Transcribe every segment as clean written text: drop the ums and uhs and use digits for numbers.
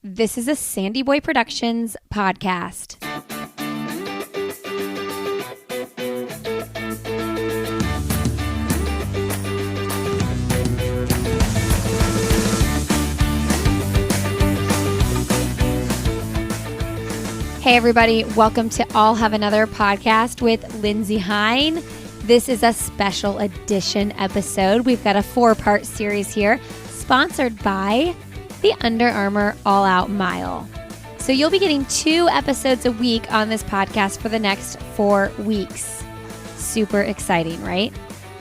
This is a Sandy Boy Productions podcast. Hey everybody, welcome to I'll Have Another podcast with Lindsay Hine. This is a special edition episode. We've got a 4-part series here, sponsored by the Under Armour All Out Mile. So you'll be getting 2 episodes a week on this podcast for the next 4 weeks. Super exciting, right?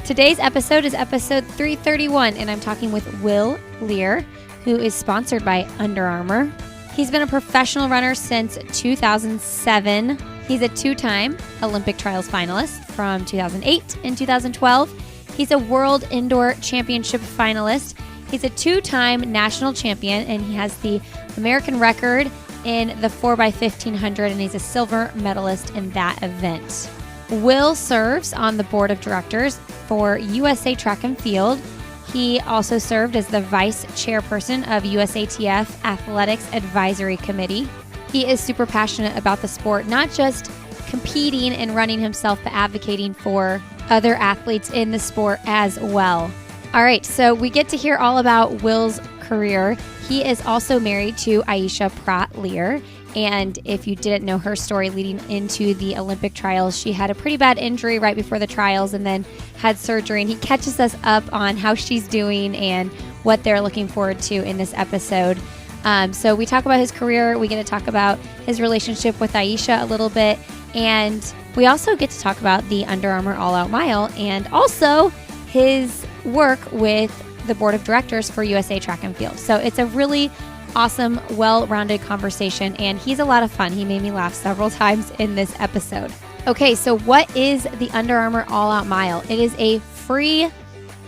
Today's episode is episode 331, and I'm talking with Will Leer, who is sponsored by Under Armour. He's been a professional runner since 2007. He's a 2-time Olympic trials finalist from 2008 and 2012. He's a World Indoor Championship finalist. He's a 2-time national champion, and he has the American record in the 4x1500, and he's a silver medalist in that event. Will serves on the board of directors for USA Track and Field. He also served as the Vice Chairperson of USATF Athletics Advisory Committee. He is super passionate about the sport, not just competing and running himself, but advocating for other athletes in the sport as well. All right, so we get to hear all about Will's career. He is also married to Aisha Praught Leer. And if you didn't know her story leading into the Olympic trials, she had a pretty bad injury right before the trials and then had surgery. And he catches us up on how she's doing and what they're looking forward to in this episode. So we talk about his career. We get to talk about his relationship with Aisha a little bit. And we also get to talk about the Under Armour All Out Mile and also his work with the board of directors for USA Track and Field. So it's a really awesome, well-rounded conversation, and he's a lot of fun. He made me laugh several times in this episode. Okay, so what is the Under Armour All Out Mile? It is a free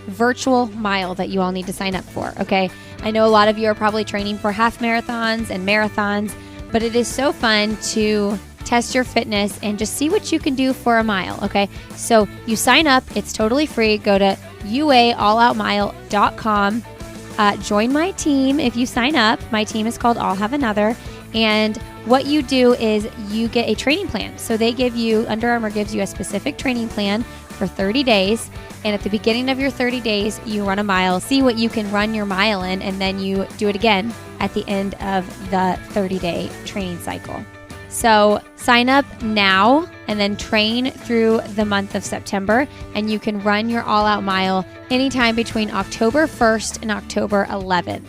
virtual mile that you all need to sign up for, okay? I know a lot of you are probably training for half marathons and marathons, but it is so fun to test your fitness and just see what you can do for a mile, okay? So you sign up. It's totally free. Go to uallaoutmile.com. Join my team if you sign up. My team is called I'll Have Another. And what you do is you get a training plan. So Under Armour gives you a specific training plan for 30 days. And at the beginning of your 30 days, you run a mile, see what you can run your mile in, and then you do it again at the end of the 30-day training cycle. So sign up now and then train through the month of September, and you can run your all-out mile anytime between October 1st and October 11th.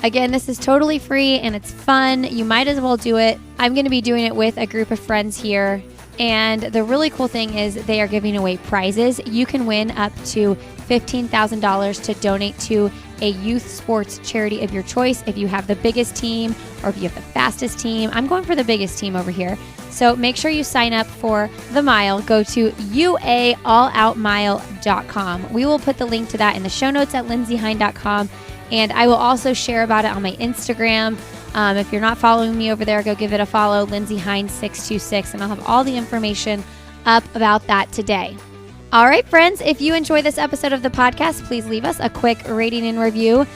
Again, this is totally free and it's fun. You might as well do it. I'm going to be doing it with a group of friends here. And the really cool thing is they are giving away prizes. You can win up to $15,000 to donate to a youth sports charity of your choice if you have the biggest team or if you have the fastest team. I'm going for the biggest team over here. So make sure you sign up for the mile. Go to uallaoutmile.com. We will put the link to that in the show notes at lindsayhine.com. And I will also share about it on my Instagram. If you're not following me over there, go give it a follow, Lindsay Hine 626, and I'll have all the information up about that today. All right, friends, if you enjoy this episode of the podcast, please leave us a quick rating and review.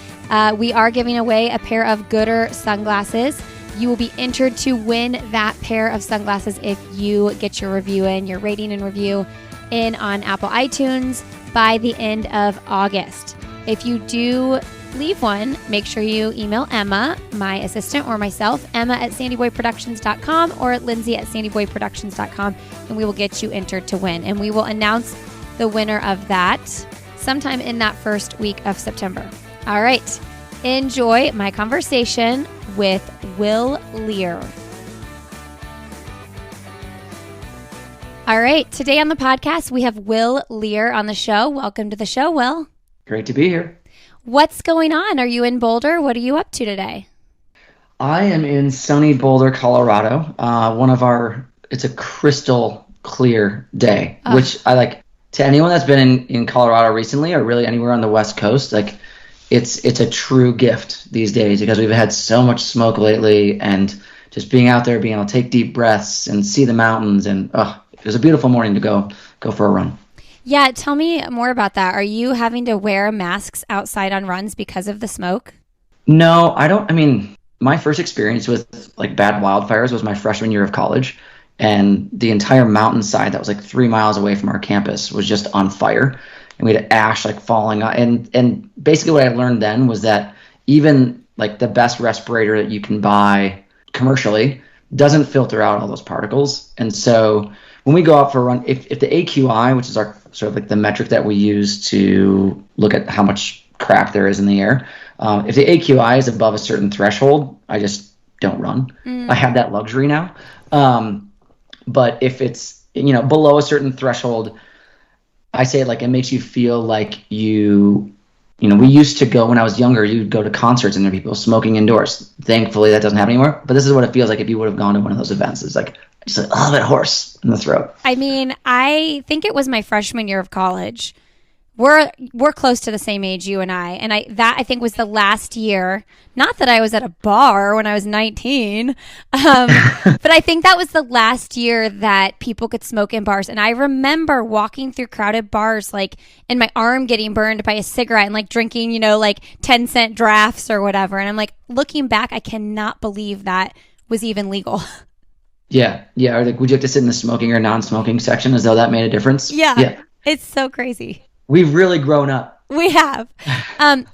We are giving away a pair of Gooder sunglasses. You will be entered to win that pair of sunglasses if you get your rating and review in on Apple iTunes by the end of August. If you do leave one, make sure you email Emma, my assistant, or myself, emma@sandyboyproductions.com or lindsay@sandyboyproductions.com, and we will get you entered to win. And we will announce the winner of that sometime in that first week of September. All right. Enjoy my conversation with Will Leer. All right. Today on the podcast, we have Will Leer on the show. Welcome to the show, Will. Great to be here. What's going on? Are you in Boulder? What are you up to today? I am in sunny Boulder, Colorado. It's a crystal clear day, which I like. To anyone that's been in Colorado recently, or really anywhere on the West Coast, like it's a true gift these days because we've had so much smoke lately, and just being out there, being able to take deep breaths and see the mountains, and it was a beautiful morning to go for a run. Yeah, tell me more about that. Are you having to wear masks outside on runs because of the smoke? No, I don't. I mean, my first experience with like bad wildfires was my freshman year of college, and the entire mountainside that was like 3 miles away from our campus was just on fire, and we had ash like falling on. And basically what I learned then was that even like the best respirator that you can buy commercially doesn't filter out all those particles. And so when we go out for a run, if the AQI, which is our sort of like the metric that we use to look at how much crap there is in the air, if the AQI is above a certain threshold, I just don't run. I have that luxury now. But if it's, below a certain threshold, I say like it makes you feel like we used to go when I was younger, you'd go to concerts and there were people smoking indoors. Thankfully, that doesn't happen anymore. But this is what it feels like if you would have gone to one of those events. It's like just a little bit hoarse in the throat. I mean, I think it was my freshman year of college. We're close to the same age, you and I I think was the last year. Not that I was at a bar when I was 19, but I think that was the last year that people could smoke in bars. And I remember walking through crowded bars, like, and my arm getting burned by a cigarette and like drinking, like 10-cent drafts or whatever. And I'm like, looking back, I cannot believe that was even legal. Yeah. Or like, would you have to sit in the smoking or non-smoking section as though that made a difference? Yeah. It's so crazy. We've really grown up. We have.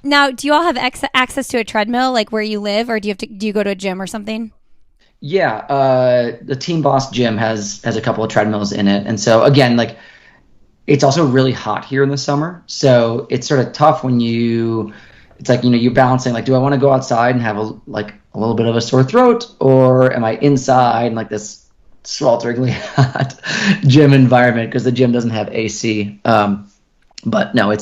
Now, do you all have access to a treadmill, like where you live, or do you go to a gym or something? Yeah, the Team Boss gym has a couple of treadmills in it, and so again, like it's also really hot here in the summer, so it's sort of tough when it's like you're balancing like, do I want to go outside and have a little bit of a sore throat, or am I inside in like this swelteringly hot gym environment because the gym doesn't have AC. But no,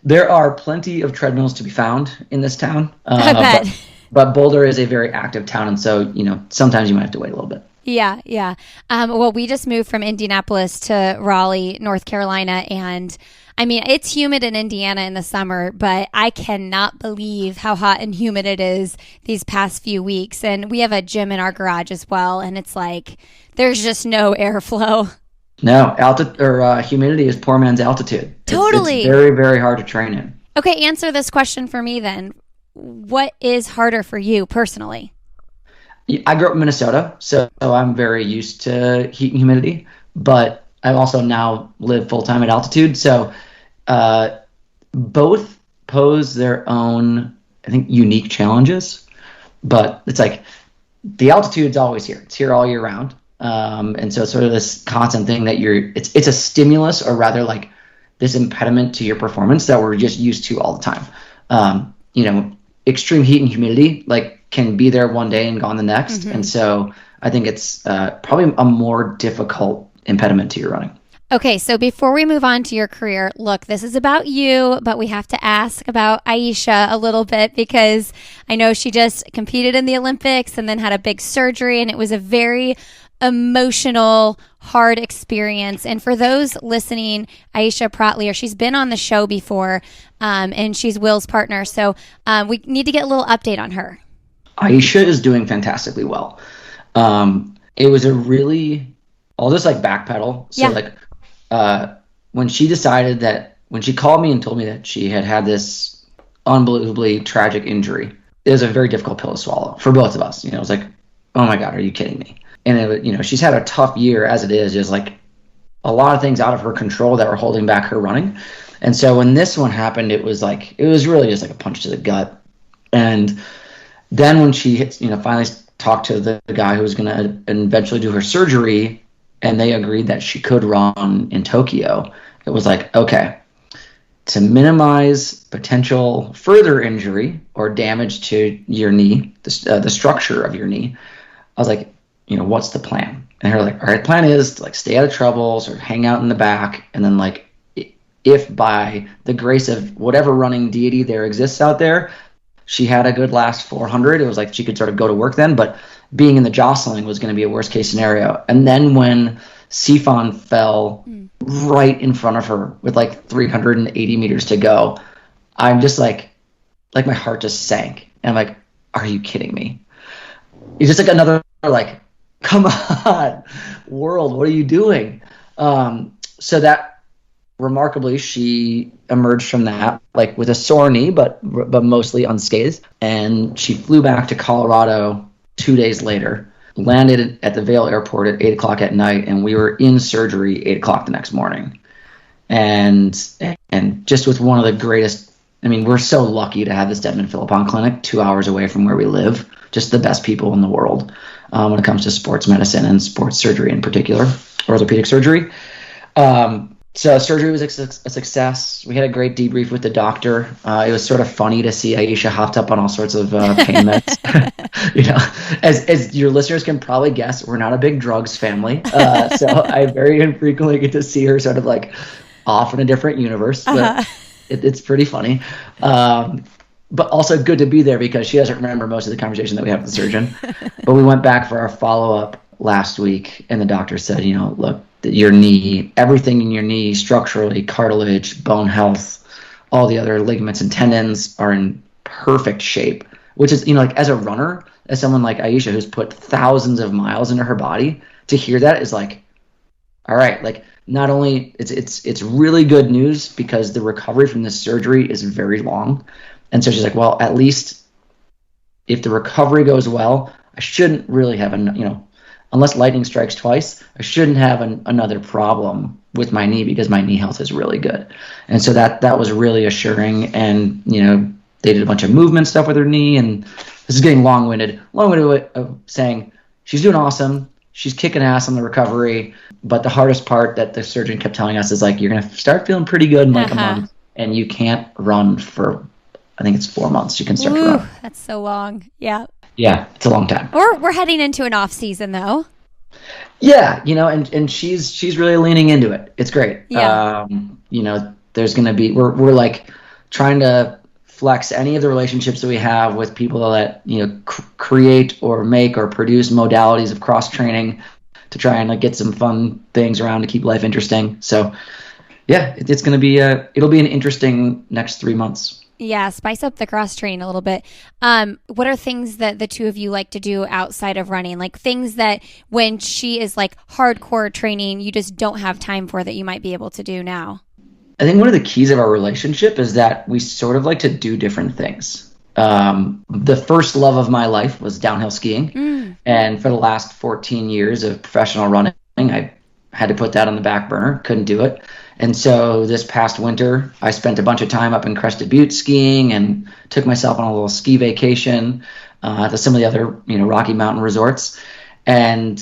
there are plenty of treadmills to be found in this town. I bet. But Boulder is a very active town, and so sometimes you might have to wait a little bit. Yeah. Well, we just moved from Indianapolis to Raleigh, North Carolina, and I mean, it's humid in Indiana in the summer, but I cannot believe how hot and humid it is these past few weeks. And we have a gym in our garage as well, and it's like there's just no airflow. No, humidity is poor man's altitude. Totally. It's very, very hard to train in. Okay, answer this question for me then. What is harder for you personally? I grew up in Minnesota, so I'm very used to heat and humidity, but I also now live full-time at altitude. So both pose their own, I think, unique challenges, but it's like the altitude's always here. It's here all year round. And so it's sort of this constant thing that it's a stimulus, or rather like this impediment to your performance that we're just used to all the time. Extreme heat and humidity like can be there one day and gone the next. Mm-hmm. And so I think it's probably a more difficult impediment to your running. Okay, so before we move on to your career, look, this is about you, but we have to ask about Aisha a little bit because I know she just competed in the Olympics and then had a big surgery, and it was a very emotional, hard experience. And for those listening, Aisha Praught Leer, she's been on the show before, and she's Will's partner. So we need to get a little update on her. Aisha is doing fantastically well. It was I'll just like backpedal. So when she called me and told me that she had this unbelievably tragic injury, it was a very difficult pill to swallow for both of us. It was like, oh my God, are you kidding me? And she's had a tough year as it is, just like a lot of things out of her control that were holding back her running. And so when this one happened, it was really just like a punch to the gut. And then when she finally talked to the guy who was going to eventually do her surgery, and they agreed that she could run in Tokyo, it was like, okay, to minimize potential further injury or damage to your knee, the structure of your knee, I was like, what's the plan? And her like, all right, plan is to like stay out of trouble, sort of hang out in the back, and then like if by the grace of whatever running deity there exists out there, she had a good last 400, it was like she could sort of go to work then, but being in the jostling was going to be a worst case scenario. And then when Sifan fell right in front of her with like 380 meters to go, I'm just like my heart just sank. And I'm like, are you kidding me? It's just like another like, come on, world, what are you doing? So that remarkably, she emerged from that like with a sore knee, but mostly unscathed. And she flew back to Colorado 2 days later, landed at the Vail airport at 8 o'clock at night, and we were in surgery 8 o'clock the next morning. And just with one of the greatest, I mean, we're so lucky to have this Edmond Philippon clinic 2 hours away from where we live. Just the best people in the world when it comes to sports medicine and sports surgery in particular, orthopedic surgery. So surgery was a success. We had a great debrief with the doctor. It was sort of funny to see Aisha hopped up on all sorts of pain meds. As your listeners can probably guess, we're not a big drugs family. So I very infrequently get to see her sort of like off in a different universe. But it's pretty funny. But also good to be there because she doesn't remember most of the conversation that we have with the surgeon. But we went back for our follow-up last week, and the doctor said, look, your knee, everything in your knee, structurally, cartilage, bone health, all the other ligaments and tendons are in perfect shape, which is, like as a runner, as someone like Aisha who's put thousands of miles into her body, to hear that is like, all right, like not only it's really good news because the recovery from this surgery is very long. And so she's like, well, at least if the recovery goes well, I shouldn't really have unless lightning strikes twice, I shouldn't have another problem with my knee because my knee health is really good. And so that was really assuring. And, they did a bunch of movement stuff with her knee. And this is getting long-winded way of saying she's doing awesome. She's kicking ass on the recovery. But the hardest part that the surgeon kept telling us is like, you're going to start feeling pretty good in like a month. And you can't run for, I think it's 4 months. You can start to run. That's so long. Yeah. Yeah, it's a long time. We're heading into an off season though. Yeah, and she's really leaning into it. It's great. Yeah. There's going to be we're like trying to flex any of the relationships that we have with people that create or make or produce modalities of cross training to try and like get some fun things around to keep life interesting. So, yeah, it's going to be it'll be an interesting next 3 months. Yeah, spice up the cross training a little bit. What are things that the two of you like to do outside of running? Like things that when she is like hardcore training, you just don't have time for that you might be able to do now? I think one of the keys of our relationship is that we sort of like to do different things. The first love of my life was downhill skiing. And for the last 14 years of professional running, I had to put that on the back burner, couldn't do it. And so this past winter, I spent a bunch of time up in Crested Butte skiing and took myself on a little ski vacation to some of the other, Rocky Mountain resorts. And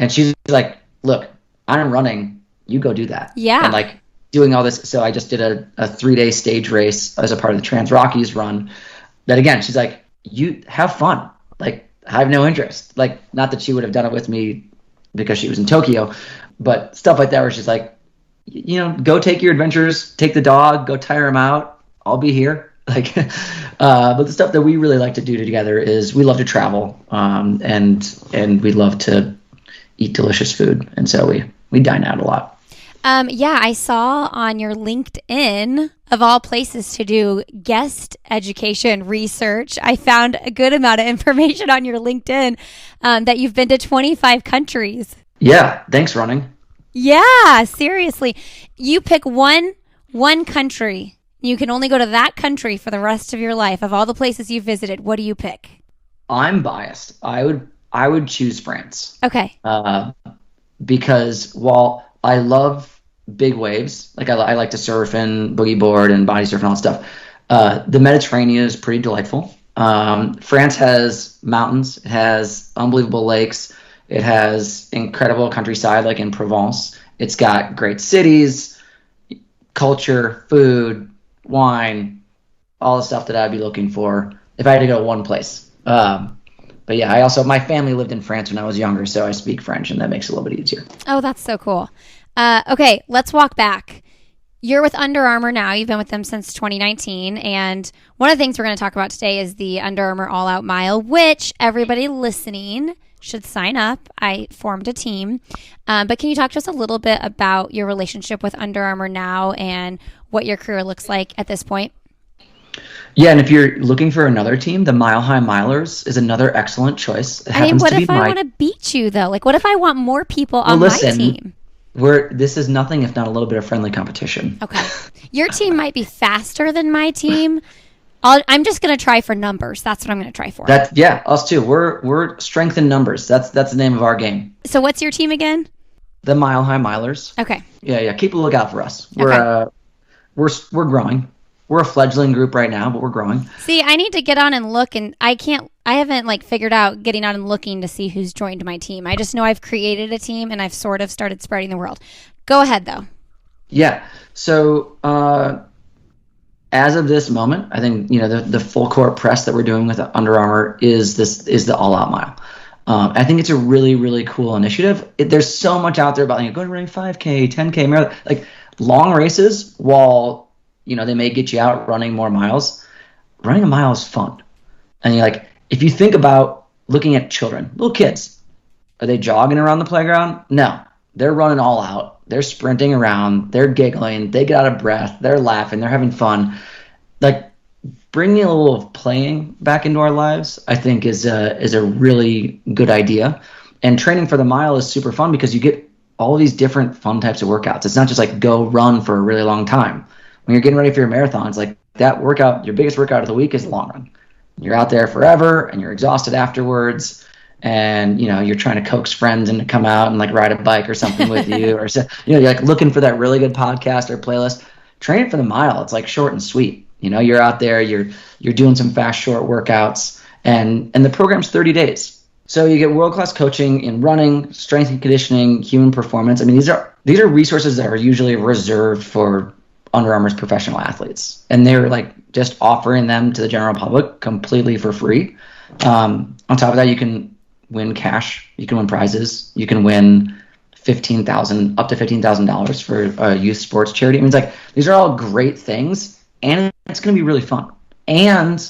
she's like, look, I'm running. You go do that. Yeah. And like doing all this. So I just did a 3-day stage race as a part of the Trans Rockies run. That again, she's like, you have fun. Like I have no interest. Like not that she would have done it with me because she was in Tokyo, but stuff like that where she's like, go take your adventures, take the dog, go tire him out. I'll be here. Like, but the stuff that we really like to do together is we love to travel, and we love to eat delicious food. And so we dine out a lot. Yeah, I saw on your LinkedIn, of all places to do guest education research, I found a good amount of information on your LinkedIn that you've been to 25 countries. Yeah, thanks, running. Yeah, seriously. You pick one country. You can only go to that country for the rest of your life. Of all the places you've visited, what do you pick? I'm biased. I would choose France. Okay. Because while I love big waves, like I like to surf and boogie board and body surf and all that stuff, the Mediterranean is pretty delightful. France has mountains. It has unbelievable lakes. It has incredible countryside, like in Provence. It's got great cities, culture, food, wine, all the stuff that I'd be looking for if I had to go one place. But yeah, my family lived in France when I was younger, so I speak French, and that makes it a little bit easier. Oh, that's so cool. Okay, let's walk back. You're with Under Armour now. You've been with them since 2019. And one of the things we're going to talk about today is the Under Armour All Out Mile, which everybody listening should sign up. I formed a team. But can you talk to us a little bit about your relationship with Under Armour now and what your career looks like at this point? Yeah, and if you're looking for another team, the Mile High Milers is another excellent choice. What if I want to beat you, though? Like, what if I want more people on my team? This is nothing if not a little bit of friendly competition. Okay. Your team might be faster than my team. I'm just going to try for numbers. That's what I'm going to try for. Us too. We're strength in numbers. That's the name of our game. So what's your team again? The Mile High Milers. Okay. Yeah. Keep a lookout for us. Okay. We're growing. We're a fledgling group right now, but we're growing. See, I need to get on and look, and I haven't figured out getting on and looking to see who's joined my team. I just know I've created a team and I've sort of started spreading the world. Go ahead though. Yeah. So as of this moment, I think the full court press that we're doing with Under Armour is the All Out Mile. I think it's a really, really cool initiative. There's so much out there about going running 5K, 10K, marathon, like long races. While they may get you out running more miles, running a mile is fun. And if you think about looking at children, little kids, are they jogging around the playground? No, they're running all out. They're sprinting around. They're giggling. They get out of breath. They're laughing. They're having fun. Bringing a little of playing back into our lives, I think, is a really good idea. And training for the mile is super fun because you get all of these different fun types of workouts. It's not just go run for a really long time. When you're getting ready for your marathons, that workout, your biggest workout of the week is the long run. You're out there forever and you're exhausted afterwards. And, you're trying to coax friends into come out and ride a bike or something with you. Or, you're looking for that really good podcast or playlist. Training for the mile, it's short and sweet. You're out there, you're doing some fast, short workouts, and the program's 30 days. So you get world-class coaching in running, strength and conditioning, human performance. I mean, these are resources that are usually reserved for Under Armour's professional athletes. And they're just offering them to the general public completely for free. On top of that, you can win cash, you can win prizes, you can win up to $15,000 for a youth sports charity. I mean, these are all great things. And it's going to be really fun. And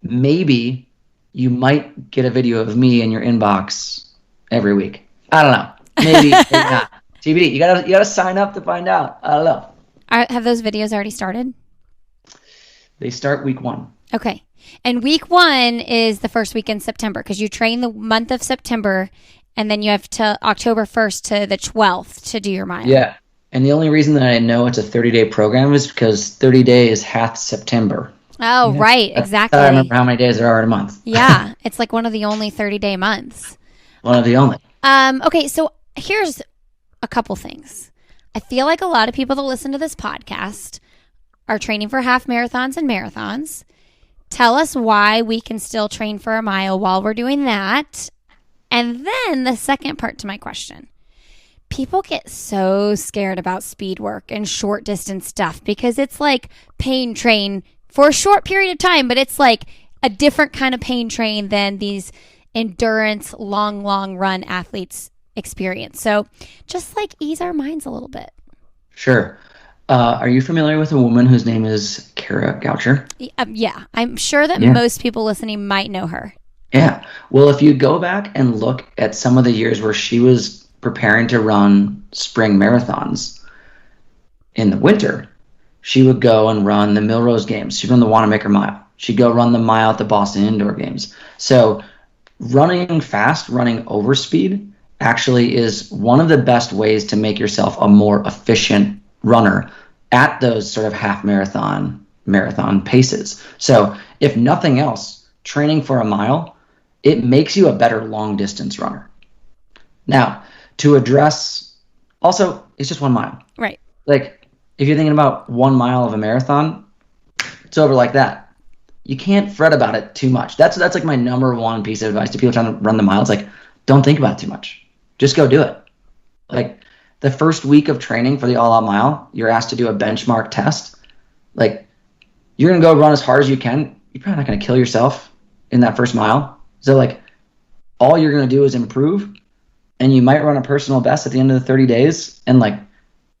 maybe you might get a video of me in your inbox every week. I don't know. Maybe not. TBD. You gotta sign up to find out. I don't know. Have those videos already started? They start week 1. Okay. And week 1 is the first week in September because you train the month of September and then you have to October 1st to the 12th to do your mile. Yeah. And the only reason that I know it's a 30-day program is because 30 days hath September. Oh, right. Exactly. I remember how many days there are in a month. Yeah. It's one of the only 30-day months. One of the only. Okay. So here's a couple things. I feel like a lot of people that listen to this podcast are training for half marathons and marathons. Tell us why we can still train for a mile while we're doing that. And then the second part to my question. People get so scared about speed work and short distance stuff because it's pain train for a short period of time, but it's a different kind of pain train than these endurance, long run athletes experience. So just ease our minds a little bit. Sure. Are you familiar with a woman whose name is Kara Goucher? Yeah. I'm sure that most people listening might know her. Yeah. Well, if you go back and look at some of the years where she was preparing to run spring marathons in the winter, she would go and run the Millrose Games. She'd run the Wanamaker Mile. She'd go run the mile at the Boston Indoor Games. So running fast, running over speed actually is one of the best ways to make yourself a more efficient runner at those sort of half marathon paces. So if nothing else, training for a mile, it makes you a better long distance runner. Now, to address, also, it's just 1 mile. Right. If you're thinking about 1 mile of a marathon, it's over like that. You can't fret about it too much. That's my number one piece of advice to people trying to run the mile. It's don't think about it too much. Just go do it. The first week of training for the All Out Mile, you're asked to do a benchmark test. You're going to go run as hard as you can. You're probably not going to kill yourself in that first mile. So, all you're going to do is improve. And you might run a personal best at the end of the 30 days. And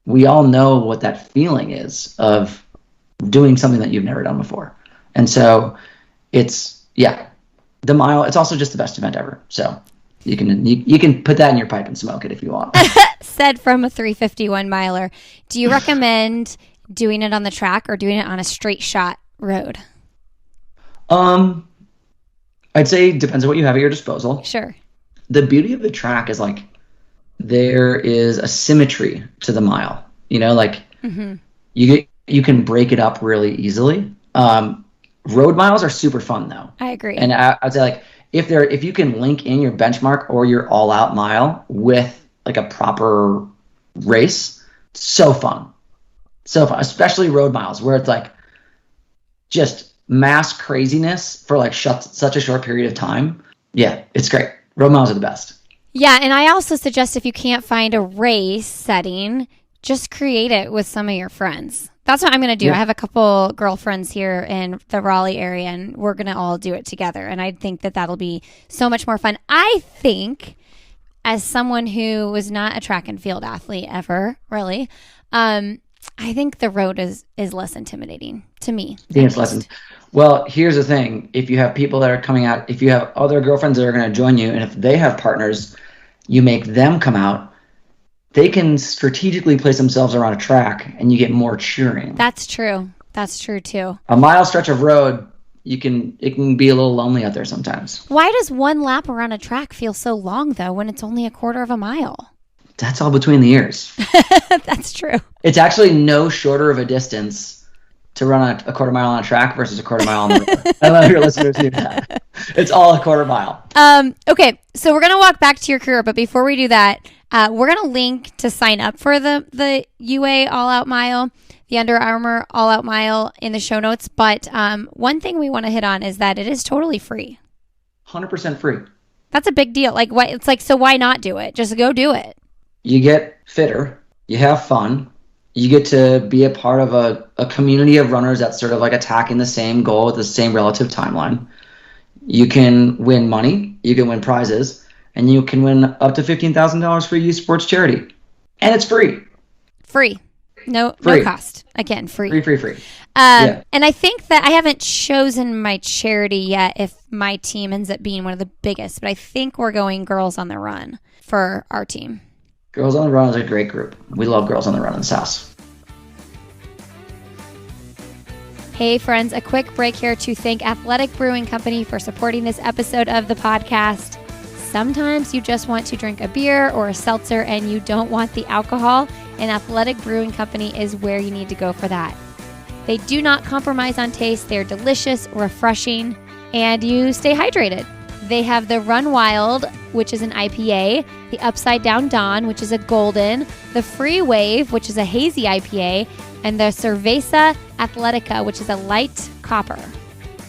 we all know what that feeling is of doing something that you've never done before. And so the mile, it's also just the best event ever. So you can put that in your pipe and smoke it if you want. Said from a 351 miler. Do you recommend doing it on the track or doing it on a straight shot road? I'd say it depends on what you have at your disposal. Sure. The beauty of the track is there is a symmetry to the mile. Like you can break it up really easily. Road miles are super fun though. I agree. And I'd say like if you can link in your benchmark or your all out mile with like a proper race, so fun, especially road miles where it's like just mass craziness for like such a short period of time. Yeah, it's great. Road miles are the best. Yeah, and I also suggest if you can't find a race setting, just create it with some of your friends. That's what I'm going to do. Yeah. I have a couple girlfriends here in the Raleigh area, and we're going to all do it together. And I think that that'll be so much more fun. I think, as someone who was not a track and field athlete ever, really, I think the road is less intimidating to me. Yeah, it's less. Well, here's the thing. If you have people that are coming out, if you have other girlfriends that are going to join you, and if they have partners, you make them come out, they can strategically place themselves around a track and you get more cheering. That's true. That's true too. A mile stretch of road, it can be a little lonely out there sometimes. Why does one lap around a track feel so long though when it's only a quarter of a mile? That's all between the ears. That's true. It's actually no shorter of a distance to run a quarter mile on a track versus a quarter mile on the road. I don't know if your listeners knew that. It's all a quarter mile. Okay, so we're going to walk back to your career, but before we do that, we're going to link to sign up for the UA All Out Mile, the Under Armour All Out Mile in the show notes. But one thing we want to hit on is that it is totally free. 100% free. That's a big deal. Like, what? It's like, so why not do it? Just go do it. You get fitter. You have fun. You get to be a part of a community of runners that's sort of like attacking the same goal with the same relative timeline. You can win money. You can win prizes. And you can win up to $15,000 for youth sports charity. And it's free. Free. No cost. Again, free. Free. And I think that I haven't chosen my charity yet if my team ends up being one of the biggest. But I think we're going Girls on the Run for our team. Girls on the Run is a great group. We love Girls on the Run in this house. Hey friends, a quick break here to thank Athletic Brewing Company for supporting this episode of the podcast. Sometimes you just want to drink a beer or a seltzer and you don't want the alcohol, and Athletic Brewing Company is where you need to go for that. They do not compromise on taste. They're delicious, refreshing, and you stay hydrated. They have the Run Wild, which is an IPA, the Upside Down Dawn, which is a golden, the Free Wave, which is a hazy IPA, and the Cerveza Atletica, which is a light copper.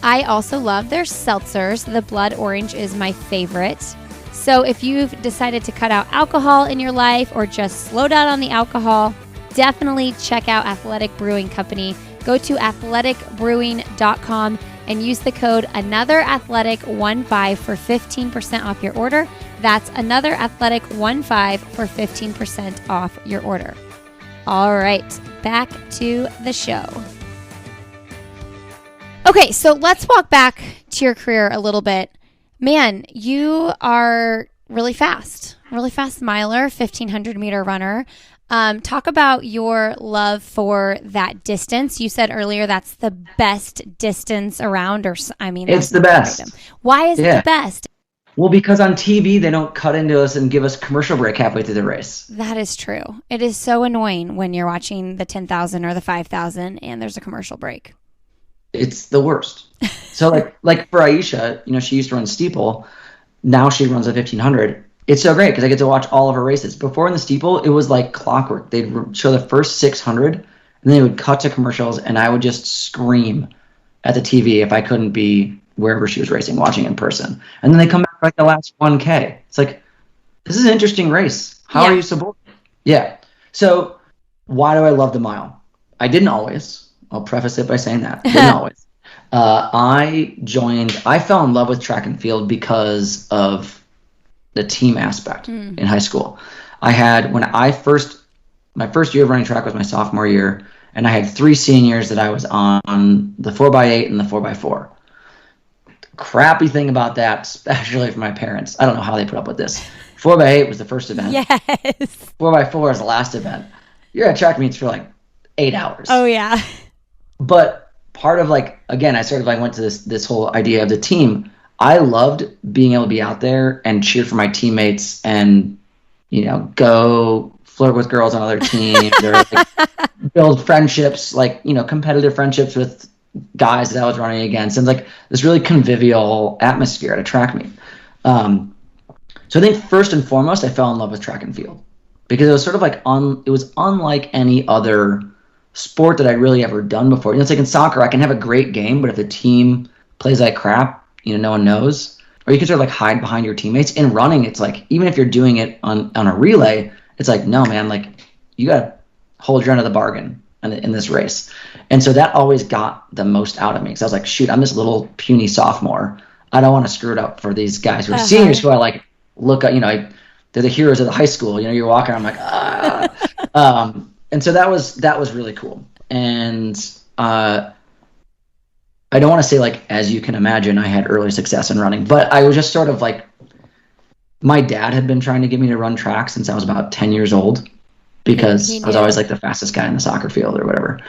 I also love their seltzers. The Blood Orange is my favorite. So if you've decided to cut out alcohol in your life or just slow down on the alcohol, definitely check out Athletic Brewing Company. Go to athleticbrewing.com and use the code AnotherAthletic15 for 15% off your order. That's AnotherAthletic15 for 15% off your order. All right, back to the show. Okay, so let's walk back to your career a little bit. Man, you are really fast miler, 1,500 meter runner. Talk about your love for that distance. You said earlier that's the best distance around, it's the best. Item. Why is it the best? Well, because on TV, they don't cut into us and give us commercial break halfway through the race. That is true. It is so annoying when you're watching the 10,000 or the 5,000 and there's a commercial break. It's the worst. So like for Aisha, she used to run steeple. Now she runs a 1,500. It's so great because I get to watch all of her races. Before in the steeple, it was like clockwork. They'd show the first 600, and then they would cut to commercials, and I would just scream at the TV if I couldn't be wherever she was racing, watching in person. And then they come back for like the last 1K. It's like, this is an interesting race. How are you so bored? Yeah. So why do I love the mile? I didn't always. I'll preface it by saying that. I didn't always. I fell in love with track and field because of the team aspect in high school. My first year of running track was my sophomore year, and I had 3 seniors that I was on the 4x8 and the 4x4. Crappy thing about that, especially for my parents, I don't know how they put up with this. 4x8 was the first event. Yes. 4x4 is the last event. You're at track meets for like 8 hours. Oh yeah. But part of again, I sort of went to this whole idea of the team. I loved being able to be out there and cheer for my teammates and go flirt with girls on other teams or like build friendships, like, competitive friendships with guys that I was running against, and like this really convivial atmosphere at a track meet. So I think first and foremost, I fell in love with track and field because it was sort of like it was unlike any other sport that I really ever done before. It's like in soccer, I can have a great game, but if the team plays like crap, no one knows. Or you can sort of like hide behind your teammates. In running, it's like, even if you're doing it on a relay, it's like, no, man, like you got to hold your end of the bargain in this race. And so that always got the most out of me. Because I was like, shoot, I'm this little puny sophomore. I don't want to screw it up for these guys who are seniors who I like look at, they're the heroes of the high school. You're walking around, I'm like, ah. And so that was really cool. And I don't want to say, like, as you can imagine, I had early success in running, but I was just sort of like, my dad had been trying to get me to run track since I was about 10 years old because I was always like the fastest guy in the soccer field or whatever.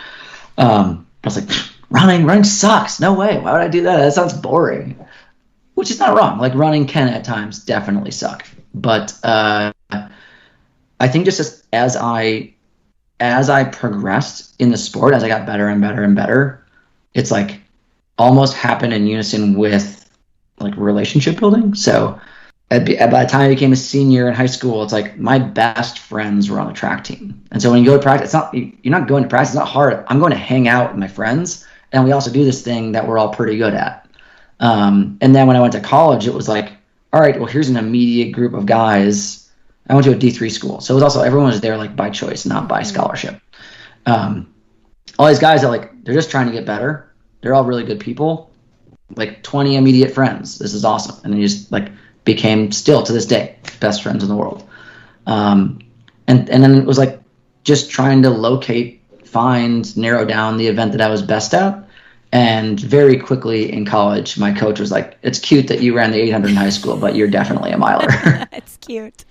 I was like, running sucks. No way. Why would I do that? That sounds boring, which is not wrong. Like, running can at times definitely suck. But I think just as I progressed in the sport, as I got better and better and better, it's like almost happened in unison with like relationship building. So by the time I became a senior in high school, it's like my best friends were on the track team. And so when you go to practice, you're not going to practice. It's not hard. I'm going to hang out with my friends. And we also do this thing that we're all pretty good at. And then when I went to college, it was like, all right, well, here's an immediate group of guys. I went to a D3 school. So it was also, everyone was there like by choice, not by scholarship. All these guys are like, they're just trying to get better. They're all really good people, like 20 immediate friends. This is awesome. And they just like became, still to this day, best friends in the world. And then it was like just trying to locate, find, narrow down the event that I was best at. And very quickly in college, my coach was like, it's cute that you ran the 800 in high school, but you're definitely a miler. It's cute.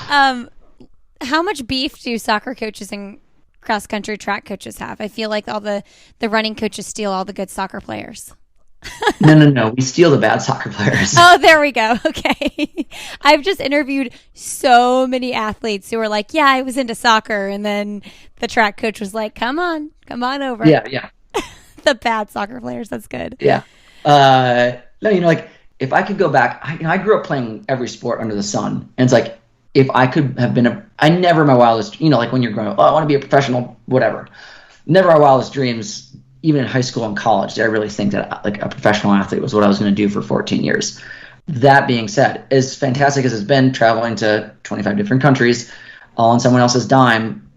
How much beef do soccer coaches and cross-country track coaches have? I feel like all the running coaches steal all the good soccer players. No. We steal the bad soccer players. Oh, there we go. Okay. I've just interviewed so many athletes who were like, yeah, I was into soccer. And then the track coach was like, come on over. Yeah. The bad soccer players. That's good. Yeah. No, like if I could go back, I grew up playing every sport under the sun. And it's like, if I could have been I never my wildest, like when you're growing up, I want to be a professional, whatever. Never my wildest dreams, even in high school and college, did I really think that like a professional athlete was what I was going to do for 14 years. That being said, as fantastic as it's been traveling to 25 different countries, all on someone else's dime,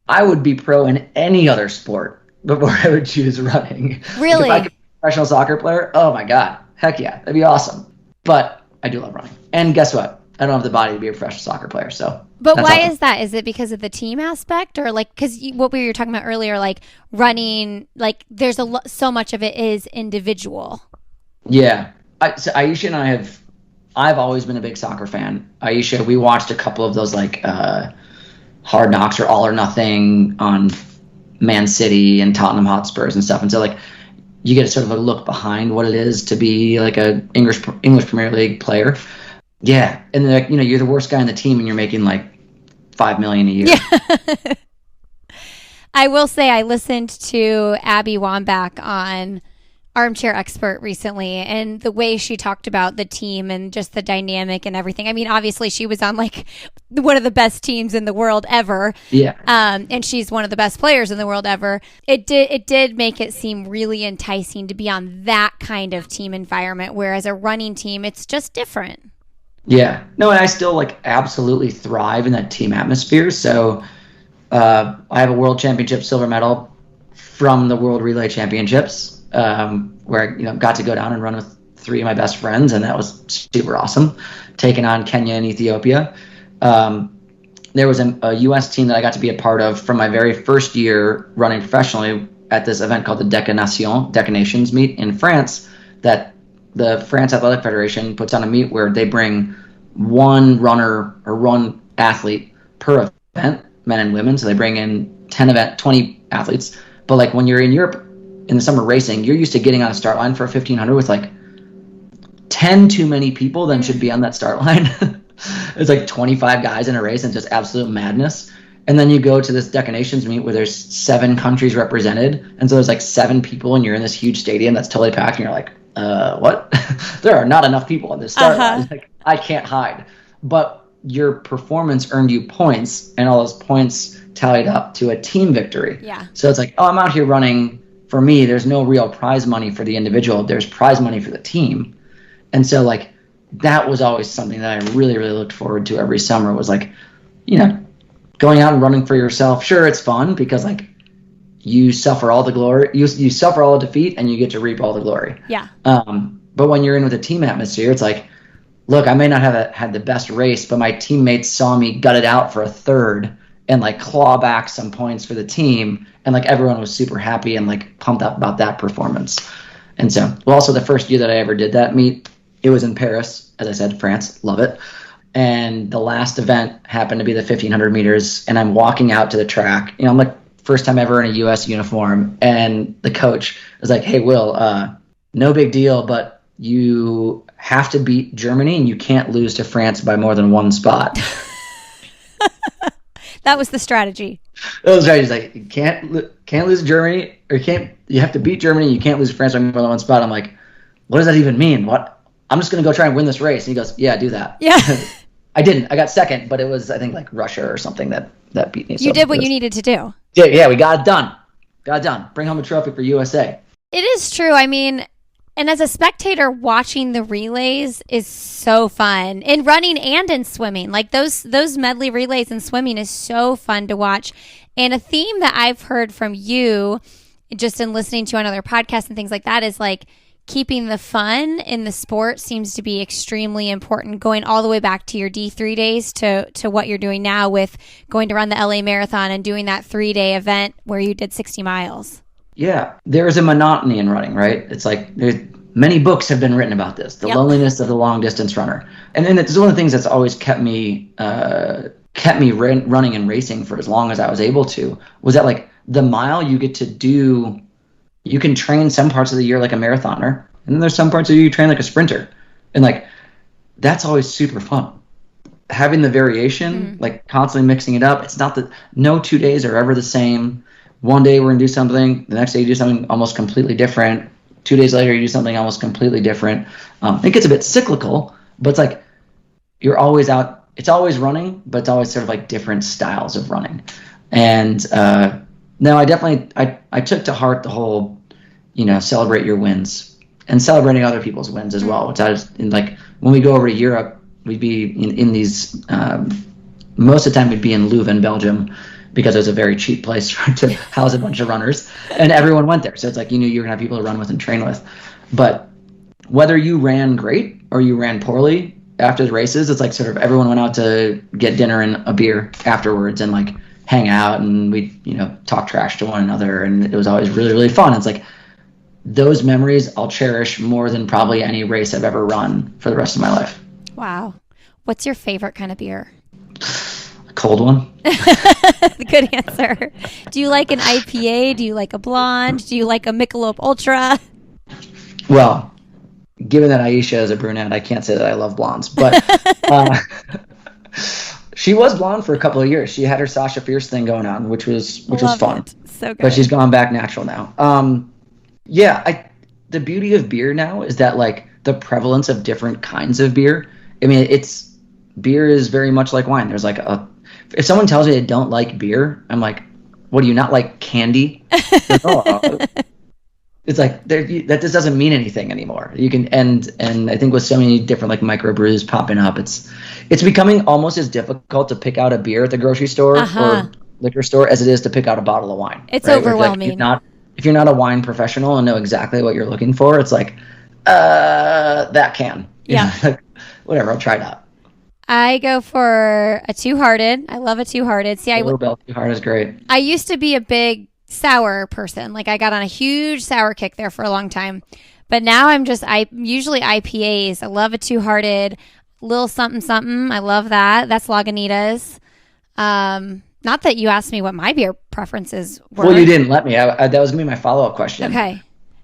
I would be pro in any other sport before I would choose running. Really? Like if I could be a professional soccer player, oh my God, heck yeah, that'd be awesome. But I do love running. And guess what? I don't have the body to be a professional soccer player. So, but why is that? Is it because of the team aspect, or like because what we were talking about earlier, like running, like there's so much of it is individual. Yeah, so Aisha and I've always been a big soccer fan. Aisha, we watched a couple of those like Hard Knocks or All or Nothing on Man City and Tottenham Hotspurs and stuff, and so like you get sort of a look behind what it is to be like a English Premier League player. Yeah, and like you're the worst guy on the team, and you're making like $5 million a year. Yeah. I will say I listened to Abby Wambach on Armchair Expert recently, and the way she talked about the team and just the dynamic and everything. I mean, obviously she was on like one of the best teams in the world ever. Yeah. And she's one of the best players in the world ever. It did make it seem really enticing to be on that kind of team environment, whereas a running team, it's just different. Yeah. No, and I still like absolutely thrive in that team atmosphere. So I have a world championship silver medal from the World Relay Championships, where I got to go down and run with 3 of my best friends, and that was super awesome, taking on Kenya and Ethiopia. There was a U.S. team that I got to be a part of from my very first year running professionally at this event called the Deca Nations meet in France that the France Athletic Federation puts on a meet where they bring one runner or one athlete per event, men and women. So they bring in 20 athletes. But like when you're in Europe in the summer racing, you're used to getting on a start line for 1,500 with like 10 too many people than should be on that start line. It's like 25 guys in a race and just absolute madness. And then you go to this Deca Nations meet where there's 7 countries represented. And so there's like 7 people and you're in this huge stadium that's totally packed. And you're like, what? There are not enough people on this start line. Like, I can't hide. But your performance earned you points, and all those points tallied up to a team victory. Yeah. So it's like, I'm out here running. For me, there's no real prize money for the individual. There's prize money for the team. And so like that was always something that I really, really looked forward to every summer, was like, going out and running for yourself. Sure, it's fun because like you suffer all the glory, you suffer all the defeat, and you get to reap all the glory. Yeah. But when you're in with a team atmosphere, it's like, look, I may not have had the best race, but my teammates saw me gut it out for a third and like claw back some points for the team, and like everyone was super happy and like pumped up about that performance. And so, well, also the first year that I ever did that meet, it was in Paris, as I said, France, love it. And the last event happened to be the 1500 meters, and I'm walking out to the track. I'm like, first time ever in a U.S. uniform, and the coach was like, "Hey, Will, no big deal, but you have to beat Germany, and you can't lose to France by more than 1 spot." That was the strategy. That was right. He's like, you can't lose to Germany, or you have to beat Germany, you can't lose to France by more than 1 spot. I'm like, what does that even mean? What? I'm just going to go try and win this race. And he goes, yeah, do that. Yeah. I didn't. I got second, but it was, I think, like Russia or something that beat me. You did what you needed to do. Yeah, we got it done. Bring home a trophy for USA. It is true. I mean, and as a spectator, watching the relays is so fun. In running and in swimming. Like those medley relays in swimming is so fun to watch. And a theme that I've heard from you, just in listening to on other podcasts and things like that, is like keeping the fun in the sport seems to be extremely important, going all the way back to your D3 days to what you're doing now with going to run the LA Marathon and doing that 3-day event where you did 60 miles. Yeah, there is a monotony in running, right? It's like many books have been written about this, the loneliness of the long distance runner. And then it's one of the things that's always kept me running and racing for as long as I was able to, was that like the mile you get to do, you can train some parts of the year like a marathoner, and then there's some parts of the year you train like a sprinter. And like, that's always super fun. Having the variation, like constantly mixing it up. It's not that no 2 days are ever the same. One day we're going to do something, the next day you do something almost completely different. 2 days later you do something almost completely different. It gets a bit cyclical, but it's like you're always out. It's always running, but it's always sort of like different styles of running. And no, I definitely I took to heart the whole, celebrate your wins and celebrating other people's wins as well. Which I was like, when we go over to Europe, we'd be in these, most of the time we'd be in Leuven, Belgium, because it was a very cheap place to house a bunch of runners, and everyone went there. So it's like, you knew you were going to have people to run with and train with. But whether you ran great or you ran poorly after the races, it's like sort of everyone went out to get dinner and a beer afterwards and like hang out, and we, talk trash to one another. And it was always really, really fun. It's like those memories I'll cherish more than probably any race I've ever run for the rest of my life. Wow. What's your favorite kind of beer? Cold one. Good answer. Do you like an IPA? Do you like a blonde? Do you like a Michelob Ultra? Well, given that Aisha is a brunette, I can't say that I love blondes, but she was blonde for a couple of years. She had her Sasha Fierce thing going on, which was fun. It. So good. But she's gone back natural now. The beauty of beer now is that like the prevalence of different kinds of beer. I mean, beer is very much like wine. There's like if someone tells me they don't like beer, I'm like, what, do you not like candy? Like, it's like that just doesn't mean anything anymore. You can and I think with so many different like microbrews popping up, it's becoming almost as difficult to pick out a beer at the grocery store or liquor store as it is to pick out a bottle of wine. It's right? Overwhelming. Like, if you're not a wine professional and know exactly what you're looking for, it's like that can. Yeah. Whatever, I'll try it out. I go for a Two-Hearted. I love a Two-Hearted. See, Two-Hearted is great. I used to be a big sour person. Like I got on a huge sour kick there for a long time. But now I usually IPAs. I love a Two-Hearted, little something something. I love that. That's Lagunitas. Not that you asked me what my beer preferences were. Well, you didn't let me. That was going to be my follow-up question. Okay.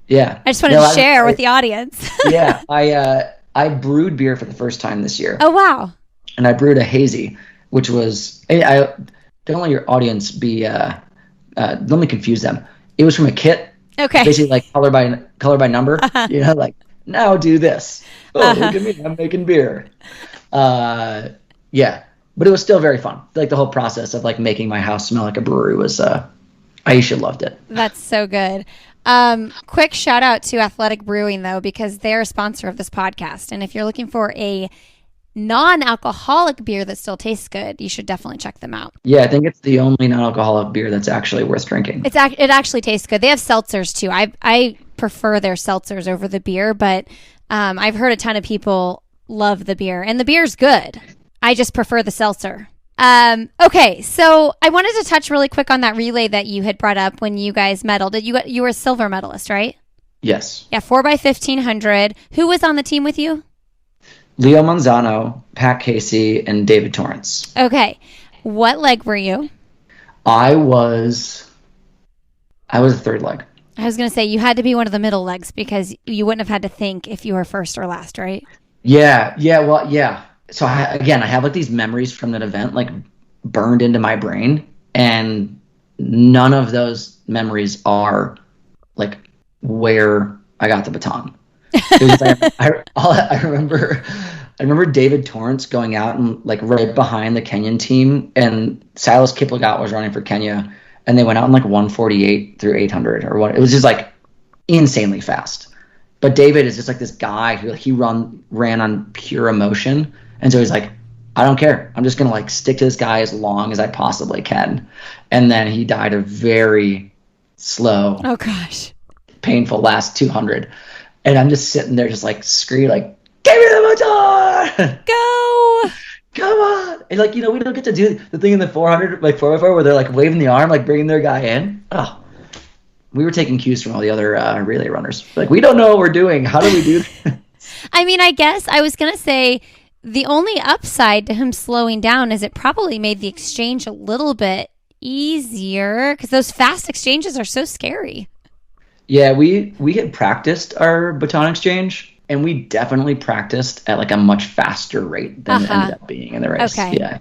Yeah. I just wanted to share with the audience. Yeah. I brewed beer for the first time this year. Oh, wow. and I brewed a hazy, which was I don't let your audience be let me confuse them. It was from a kit. Okay. Basically like color by number. Like now do this. Oh, look at me, I'm making beer. Yeah. But it was still very fun. Like the whole process of like making my house smell like a brewery was Aisha loved it. That's so good. Quick shout out to Athletic Brewing though, because they're a sponsor of this podcast. And if you're looking for a non-alcoholic beer that still tastes good, you should definitely check them out. Yeah, I think it's the only non-alcoholic beer that's actually worth drinking. It actually tastes good. They have seltzers too. I prefer their seltzers over the beer, but I've heard a ton of people love the beer, and the beer's good. I just prefer the seltzer. Okay, so I wanted to touch really quick on that relay that you had brought up when you guys medaled. You were a silver medalist, right? Yes. Yeah, 4x1500. Who was on the team with you? Leo Manzano, Pat Casey, and David Torrance. Okay. What leg were you? I was a third leg. I was going to say you had to be one of the middle legs because you wouldn't have had to think if you were first or last, right? Yeah. So I have like these memories from that event like burned into my brain, and none of those memories are like where I got the baton. It was like, I remember David Torrance going out and like right behind the Kenyan team, and Silas Kiplagat was running for Kenya, and they went out in like 148 through 800 or what. It was just like insanely fast. But David is just like this guy who he ran on pure emotion, and so he's like, I don't care. I'm just gonna like stick to this guy as long as I possibly can. And then he died a very slow, oh gosh, painful last 200. And I'm just sitting there just like screaming like, give me the baton! Go! Come on! And like, we don't get to do the thing in the 400, like 4x4 where they're like waving the arm, like bringing their guy in. Oh, we were taking cues from all the other relay runners. Like, we don't know what we're doing. How do we do this? I mean, I guess I was going to say the only upside to him slowing down is it probably made the exchange a little bit easier because those fast exchanges are so scary. Yeah, we had practiced our baton exchange, and we definitely practiced at like a much faster rate than it ended up being in the race. Okay.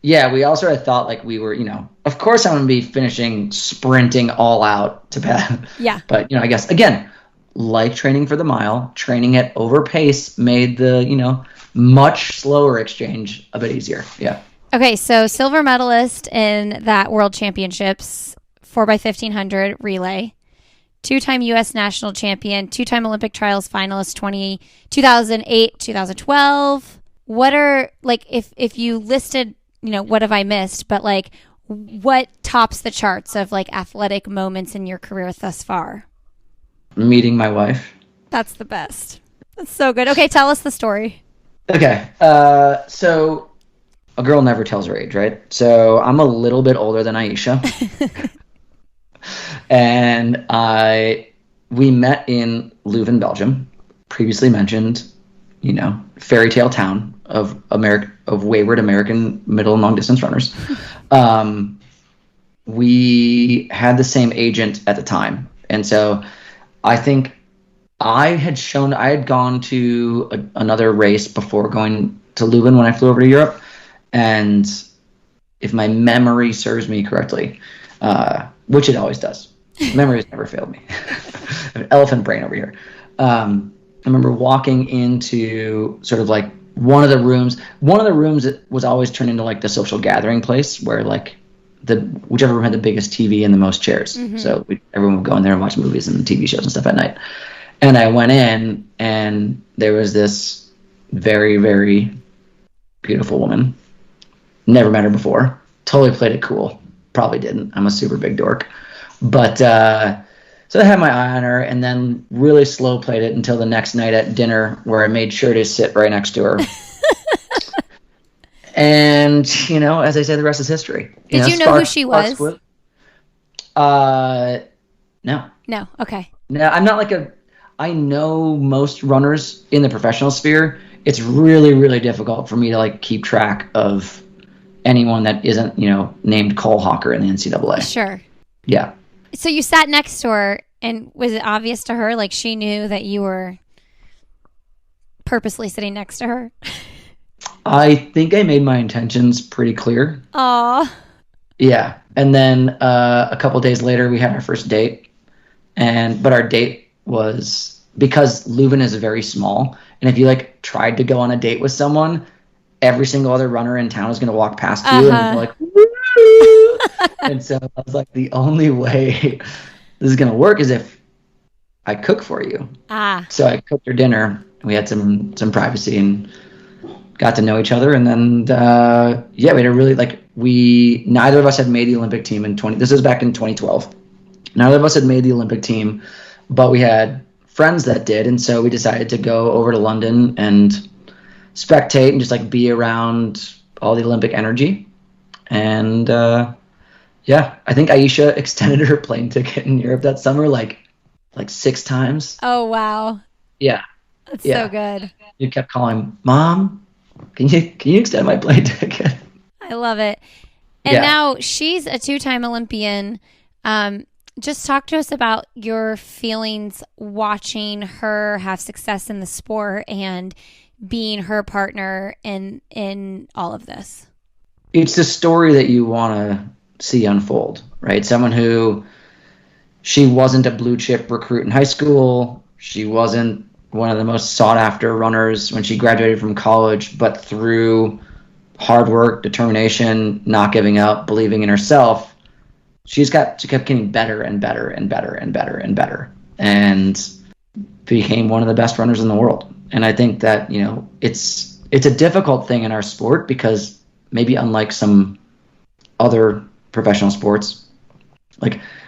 Yeah, we also had thought like we were, of course I'm going to be finishing sprinting all out to Pat. Yeah. But, I guess, again, like training for the mile, training at over pace made the, much slower exchange a bit easier. Yeah. Okay, so silver medalist in that World Championships, 4x1500 relay. Two-time U.S. national champion, two-time Olympic trials finalist, 2008, 2012. What are, like, if you listed, what have I missed? But, like, what tops the charts of, like, athletic moments in your career thus far? Meeting my wife. That's the best. That's so good. Okay, tell us the story. Okay, so a girl never tells her age, right? So I'm a little bit older than Aisha. And we met in Leuven, Belgium, previously mentioned, fairy tale town of wayward American middle and long distance runners. We had the same agent at the time. And so I think I had gone to another race before going to Leuven when I flew over to Europe. And if my memory serves me correctly, which it always does. Memory has never failed me. I have an elephant brain over here. I remember walking into sort of like one of the rooms that was always turned into like the social gathering place where like whichever room had the biggest TV and the most chairs. Mm-hmm. So everyone would go in there and watch movies and TV shows and stuff at night. And I went in, and there was this very, very beautiful woman. Never met her before. Totally played it cool. Probably didn't. I'm a super big dork. But so I had my eye on her, and then really slow played it until the next night at dinner, where I made sure to sit right next to her. And, as I say, the rest is history. Did you know who she was? No. No, okay. No, I'm not I know most runners in the professional sphere. It's really, really difficult for me to keep track of anyone that isn't, named Cole Hawker in the NCAA. Sure. Yeah. So you sat next to her, and was it obvious to her, she knew that you were purposely sitting next to her? I think I made my intentions pretty clear. Aw. Yeah. And then a couple days later, we had our first date. But our date was, because Leuven is very small. And if you like tried to go on a date with someone, every single other runner in town is going to walk past you and be like, woo! And so I was like, the only way this is going to work is if I cook for you. So I cooked her dinner. We had some privacy and got to know each other. And then, we had a really, neither of us had made the Olympic team this was back in 2012. Neither of us had made the Olympic team, but we had friends that did. And so we decided to go over to London and spectate and just be around all the Olympic energy. And I think Aisha extended her plane ticket in Europe that summer like 6 times. Oh, wow. Yeah. That's so good. You kept calling, Mom, can you extend my plane ticket? I love it. And now she's a 2-time Olympian. Just talk to us about your feelings watching her have success in the sport and being her partner in all of this. It's the story that you want to see unfold, right? Someone who, she wasn't a blue chip recruit in high school. She wasn't one of the most sought after runners when she graduated from college, but through hard work, determination, not giving up, believing in herself, she kept getting better and better and better and better and better, and became one of the best runners in the world. And I think that, it's a difficult thing in our sport, because maybe unlike some other professional sports,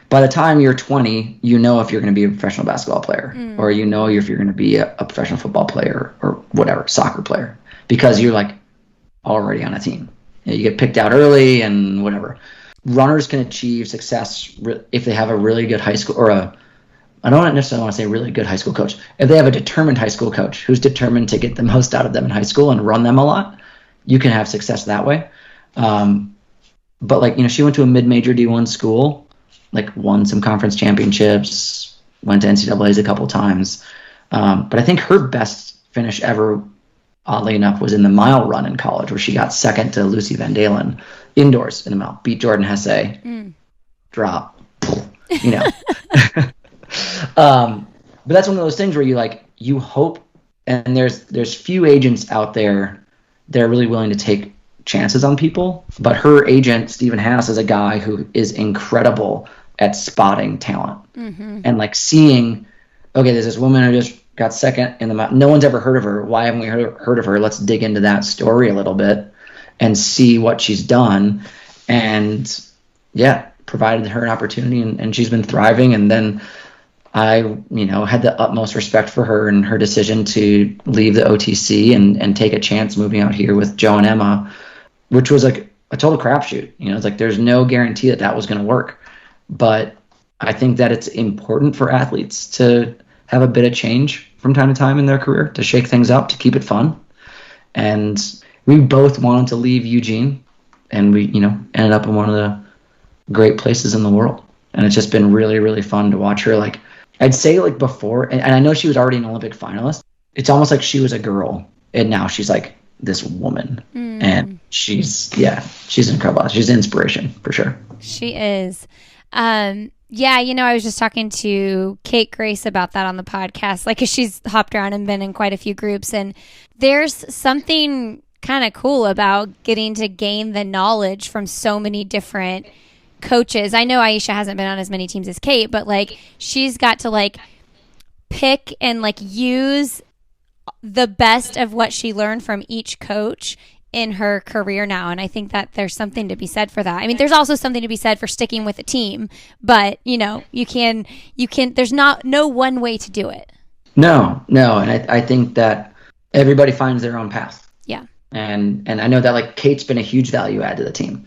by the time you're 20, if you're going to be a professional basketball player, or if you're going to be a professional football player or whatever, soccer player, because you're already on a team. You get picked out early and whatever. Runners can achieve success if they have a really good high school, I don't necessarily want to say really good high school coach. If they have a determined high school coach who's determined to get the most out of them in high school and run them a lot, you can have success that way. But she went to a mid-major D1 school, won some conference championships, went to NCAAs a couple times. But I think her best finish ever, oddly enough, was in the mile run in college, where she got second to Lucy Van Dalen indoors in the mile, beat Jordan Hesse, drop, But that's one of those things where you hope, and there's few agents out there that are really willing to take chances on people. But her agent, Stephen Haas, is a guy who is incredible at spotting talent and seeing, okay, there's this woman who just got second in the mountain. No one's ever heard of her. Why haven't we heard of her? Let's dig into that story a little bit and see what she's done. And provided her an opportunity, and she's been thriving. And then I, had the utmost respect for her and her decision to leave the OTC and take a chance moving out here with Joe and Emma, which was a total crapshoot. It's there's no guarantee that was going to work. But I think that it's important for athletes to have a bit of change from time to time in their career, to shake things up, to keep it fun. And we both wanted to leave Eugene, and we, ended up in one of the great places in the world. And it's just been really, really fun to watch her. I'd say before, and I know she was already an Olympic finalist, it's almost like she was a girl, and now she's this woman. And she's incredible. She's an inspiration for sure. She is. I was just talking to Kate Grace about that on the podcast, 'cause she's hopped around and been in quite a few groups, and there's something kind of cool about getting to gain the knowledge from so many different coaches. I know Aisha hasn't been on as many teams as Kate, but she's got to pick and use the best of what she learned from each coach in her career now. And I think that there's something to be said for that. I mean, there's also something to be said for sticking with a team, but you can, there's no one way to do it. No. And I think that everybody finds their own path. Yeah. And I know that Kate's been a huge value add to the team,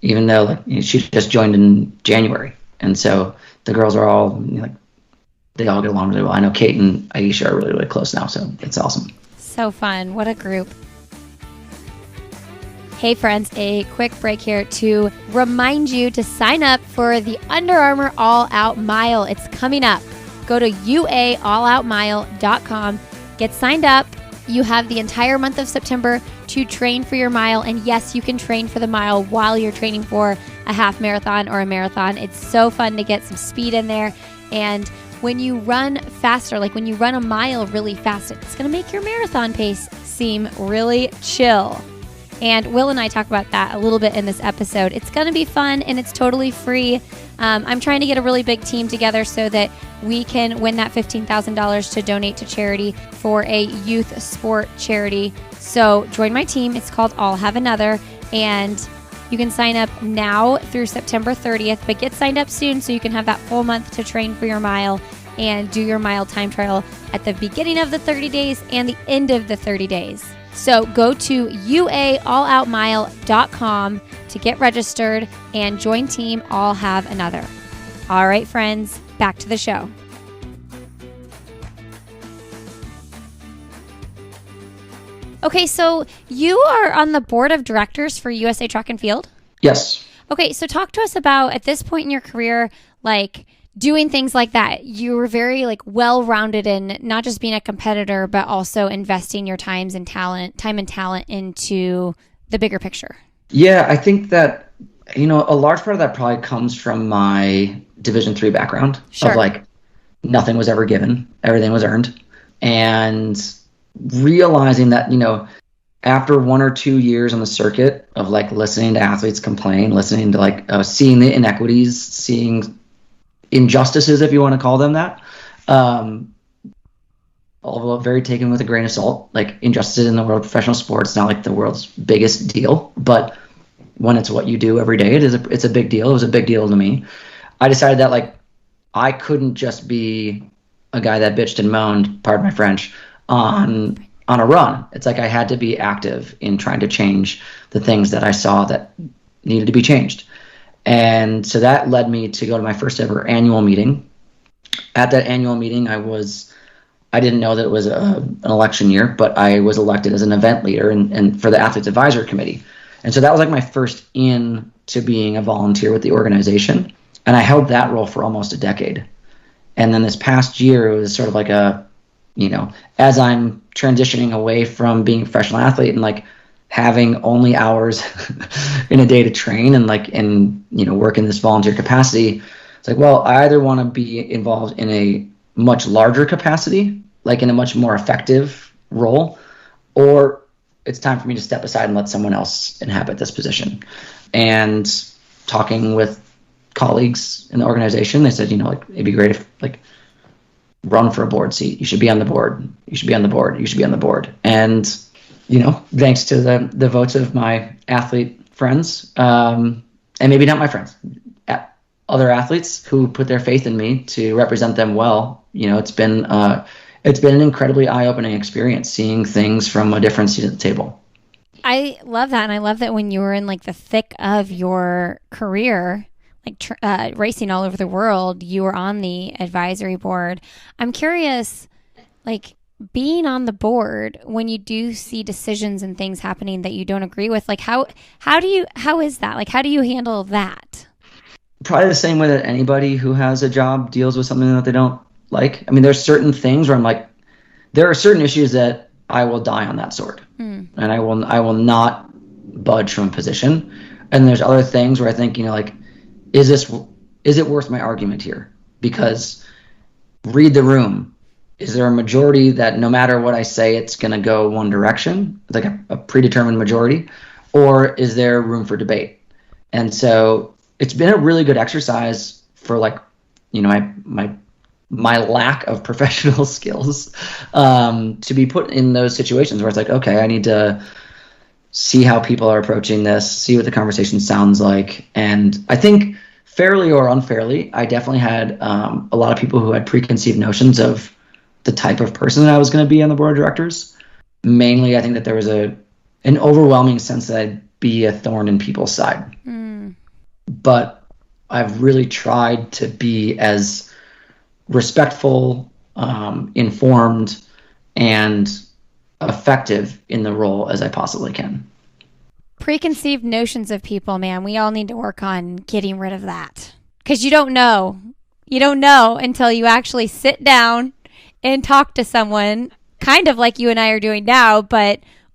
even though she just joined in January. And so the girls are all they all get along really well. I know Kate and Aisha are really, really close now, so it's awesome. So fun. What a group. Hey friends, a quick break here to remind you to sign up for the Under Armour All Out Mile. It's coming up. Go to ualloutmile.com, get signed up. You have the entire month of September to train for your mile. And yes, you can train for the mile while you're training for a half marathon or a marathon. It's so fun to get some speed in there. And when you run faster, like when you run a mile really fast, it's going to make your marathon pace seem really chill. And Will and I talk about that a little bit in this episode. It's going to be fun and it's totally free. I'm trying to get a really big team together so that we can win that $15,000 to donate to charity for a youth sport charity. So join my team. It's called I'll Have Another. And you can sign up now through September 30th, but get signed up soon so you can have that full month to train for your mile and do your mile time trial at the beginning of the 30 days and the end of the 30 days. So go to ualloutmile.com to get registered and join team I'll Have Another. All right, friends, back to the show. Okay, so you are on the board of directors for USA Track and Field? Yes. Okay, so talk to us about, at this point in your career, like doing things like that. You were very well-rounded in not just being a competitor, but also investing your time and talent into the bigger picture. Yeah, I think that, a large part of that probably comes from my Division III background. Sure. Of nothing was ever given, everything was earned. And realizing that, after 1 or 2 years on the circuit of listening to athletes complain, listening to seeing the inequities, seeing injustices, if you want to call them that, although very taken with a grain of salt, injustices in the world of professional sports, not the world's biggest deal, but when it's what you do every day, it's a big deal. It was a big deal to me. I decided that I couldn't just be a guy that bitched and moaned, pardon my French, on a run. It's I had to be active in trying to change the things that I saw that needed to be changed. And so that led me to go to my first ever annual meeting. At that annual meeting, I didn't know that it was an election year, but I was elected as an event leader and for the Athletes Advisory Committee. And so that was my first in to being a volunteer with the organization. And I held that role for almost a decade. And then this past year, it was sort of as I'm transitioning away from being a professional athlete and having only hours in a day to train and work in this volunteer capacity, it's I either want to be involved in a much larger capacity, in a much more effective role, or it's time for me to step aside and let someone else inhabit this position. And talking with colleagues in the organization, they said, it'd be great if run for a board seat. You should be on the board. You should be on the board. You should be on the board. And thanks to the votes of my athlete friends, and maybe not my friends, other athletes who put their faith in me to represent them well, it's been an incredibly eye-opening experience seeing things from a different seat at the table. I love that. And I love that when you were in the thick of your career, racing all over the world, you were on the advisory board. I'm curious, being on the board when you do see decisions and things happening that you don't agree with, how is that? How do you handle that? Probably the same way that anybody who has a job deals with something that they don't like. I mean, there's certain things where I'm there are certain issues that I will die on that sword, and I will not budge from a position. And there's other things where I think, is it worth my argument here? Because read the room. Is there a majority that no matter what I say, it's going to go one direction, a predetermined majority, or is there room for debate? And so it's been a really good exercise for my lack of professional skills to be put in those situations where it's okay, I need to see how people are approaching this, see what the conversation sounds like. And I think fairly or unfairly, I definitely had a lot of people who had preconceived notions of the type of person that I was going to be on the board of directors. Mainly, I think that there was an overwhelming sense that I'd be a thorn in people's side. But I've really tried to be as respectful, informed, and effective in the role as I possibly can. Preconceived notions of people, man. We all need to work on getting rid of that. Because you don't know. You don't know until you actually sit down and talk to someone, kind of like you and I are doing now,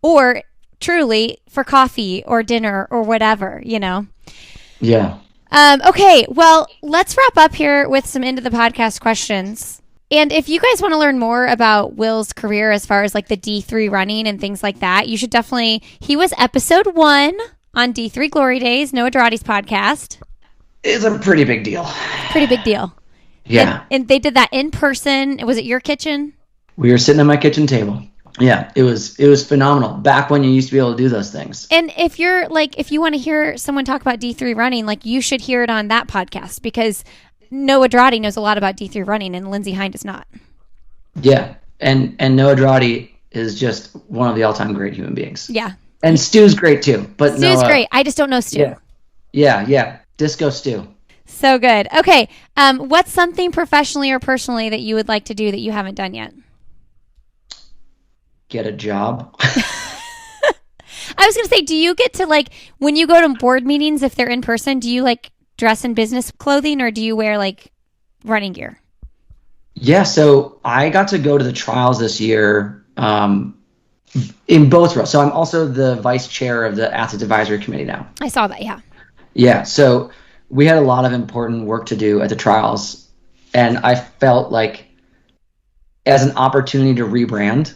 or truly for coffee or dinner or whatever, you know? Yeah. Okay, well, let's wrap up here with some end of the podcast questions. And if you guys want to learn more about Will's career as far as like the D3 running and things like that, you should definitely, he was episode 1 on D3 Glory Days, Noah Durati's podcast. It's a pretty big deal. Pretty big deal. Yeah. And they did that in person. Was it your kitchen? We were sitting at my kitchen table. Yeah, it was phenomenal. Back when you used to be able to do those things. And if you're like, if you want to hear someone talk about D3 running, like you should hear it on that podcast because Noah Durati knows a lot about D3 running and Lindsey Hein does not. Yeah. And Noah Durati is just one of the all-time great human beings. Yeah. And Stu's great too. But Stu's Noah, great. I just don't know Stu. Yeah. Disco Stu. So good. Okay. What's something professionally or personally that you would like to do that you haven't done yet? Get a job. I was going to say, do you get to like, when you go to board meetings, if they're in person, do you like dress in business clothing or do you wear like running gear? Yeah. So I got to go to the trials this year in both roles. So I'm also the vice chair of the Athletes Advisory Committee now. I saw that. Yeah. Yeah. So we had a lot of important work to do at the trials. And I felt like as an opportunity to rebrand,